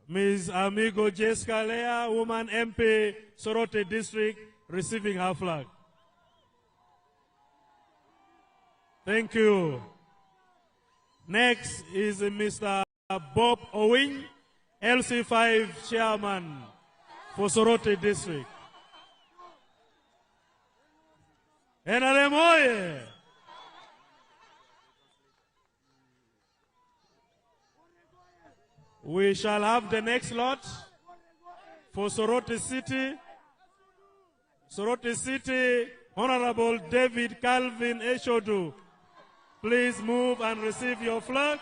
Ms. Amigo Jessica Lea, woman MP, Soroti District, receiving her flag. Thank you. Next is Mr. Bob Owing, LC5 chairman for Soroti District. NRM oye! We shall have the next lot for Soroti City. Soroti City, Honorable David Calvin Eshodu. Please move and receive your flag.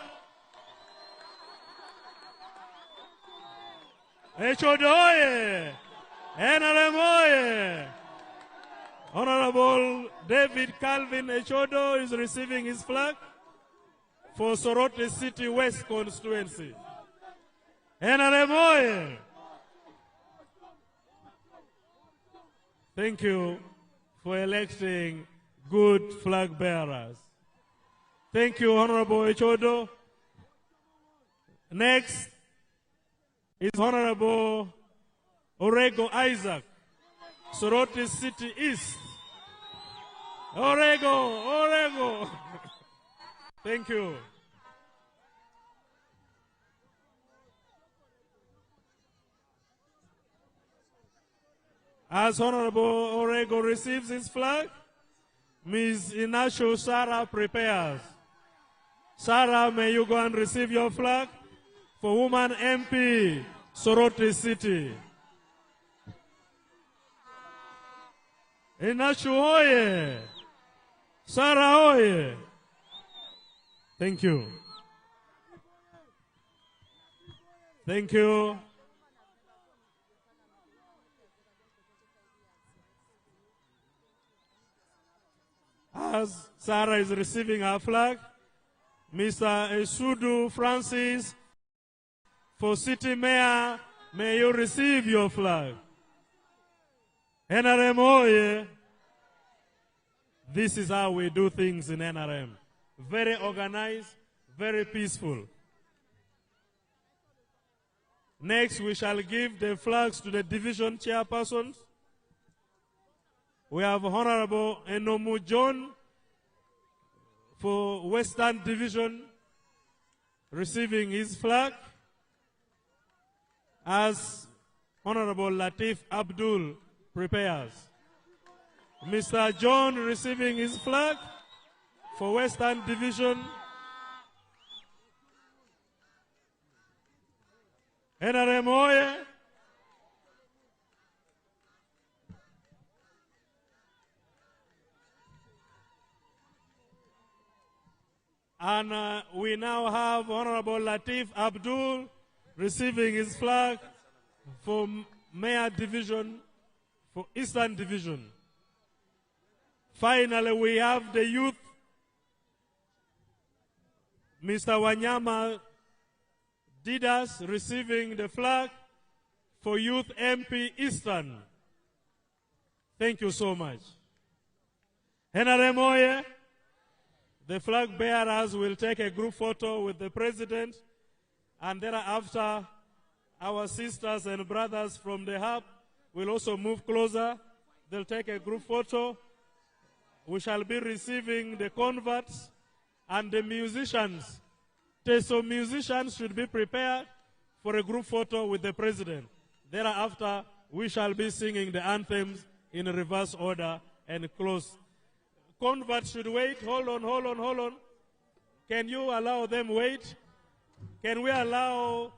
Eshodu oye! NRM oye! Honorable David Calvin Eshodu is receiving his flag for Soroti City West constituency. NRM oye! Thank you for electing good flag bearers. Thank you, Honorable Echodo. Next is Honorable Orego Isaac, Soroti City East. Orego. Thank you. As Honorable Orego receives his flag, Ms. Inasho Sarah prepares. Sarah, may you go and receive your flag for Woman MP, Soroti City. Inasho oye! Sarah oye! Thank you. Thank you. As Sarah is receiving her flag, Mr. Esudu Francis, for City Mayor, may you receive your flag. NRM oye! This is how we do things in NRM. Very organized, very peaceful. Next, we shall give the flags to the division chairpersons. We have Honorable Enomu John for Western Division receiving his flag, as Honorable Latif Abdul prepares. Mr. John receiving his flag for Western Division. NRM oye! And we now have Honorable Latif Abdul receiving his flag for Mayor Division, for Eastern Division. Finally, we have the youth, Mr. Wanyama Didas receiving the flag for Youth MP Eastern. Thank you so much. NRM oye! The flag bearers will take a group photo with the president, and thereafter our sisters and brothers from the hub will also move closer. They'll take a group photo. We shall be receiving the converts and the musicians. So musicians should be prepared for a group photo with the president. Thereafter, we shall be singing the anthems in reverse order and close. Converts should wait. Hold on. Can you allow them wait? Can we allow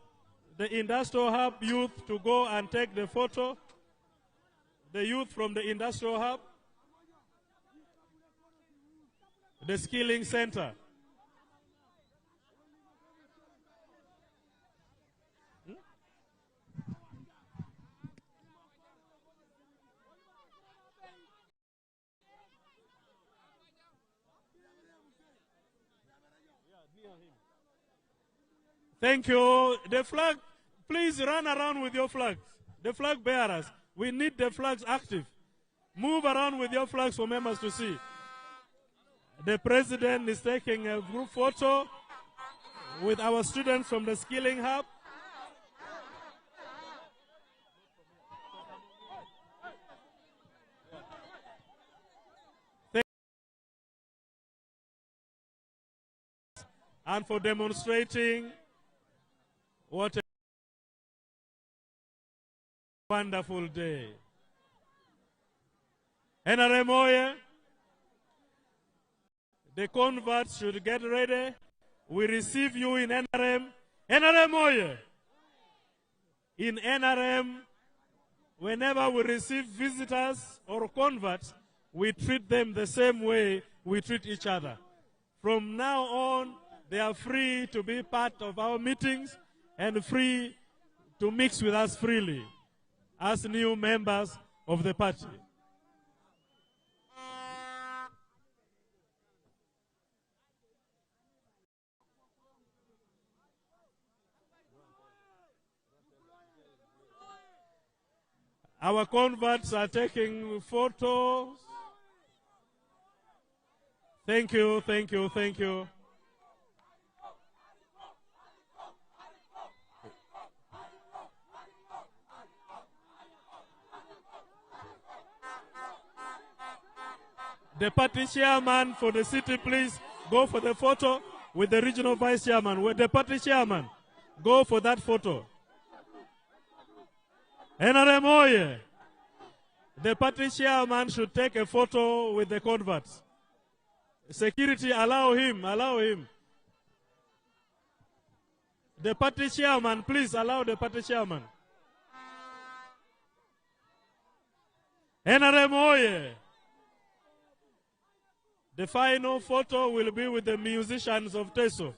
the industrial hub youth to go and take the photo? The youth from the industrial hub? The skilling center. Thank you. The flag, please run around with your flags. The flag bearers, we need the flags active. Move around with your flags for members to see. The president is taking a group photo with our students from the Skilling Hub. And for demonstrating what a wonderful day. NRM oye! The converts should get ready. We receive you in NRM. NRM oye! In NRM, whenever we receive visitors or converts, we treat them the same way we treat each other. From now on, they are free to be part of our meetings and free to mix with us freely as new members of the party. Our converts are taking photos. Thank you. The party chairman for the city, please go for the photo with the regional vice chairman. With the party chairman, go for that photo. NRM oye! The party chairman should take a photo with the converts. Security, allow him. The party chairman, please allow the party chairman. NRM oye! The final photo will be with the musicians of Teso.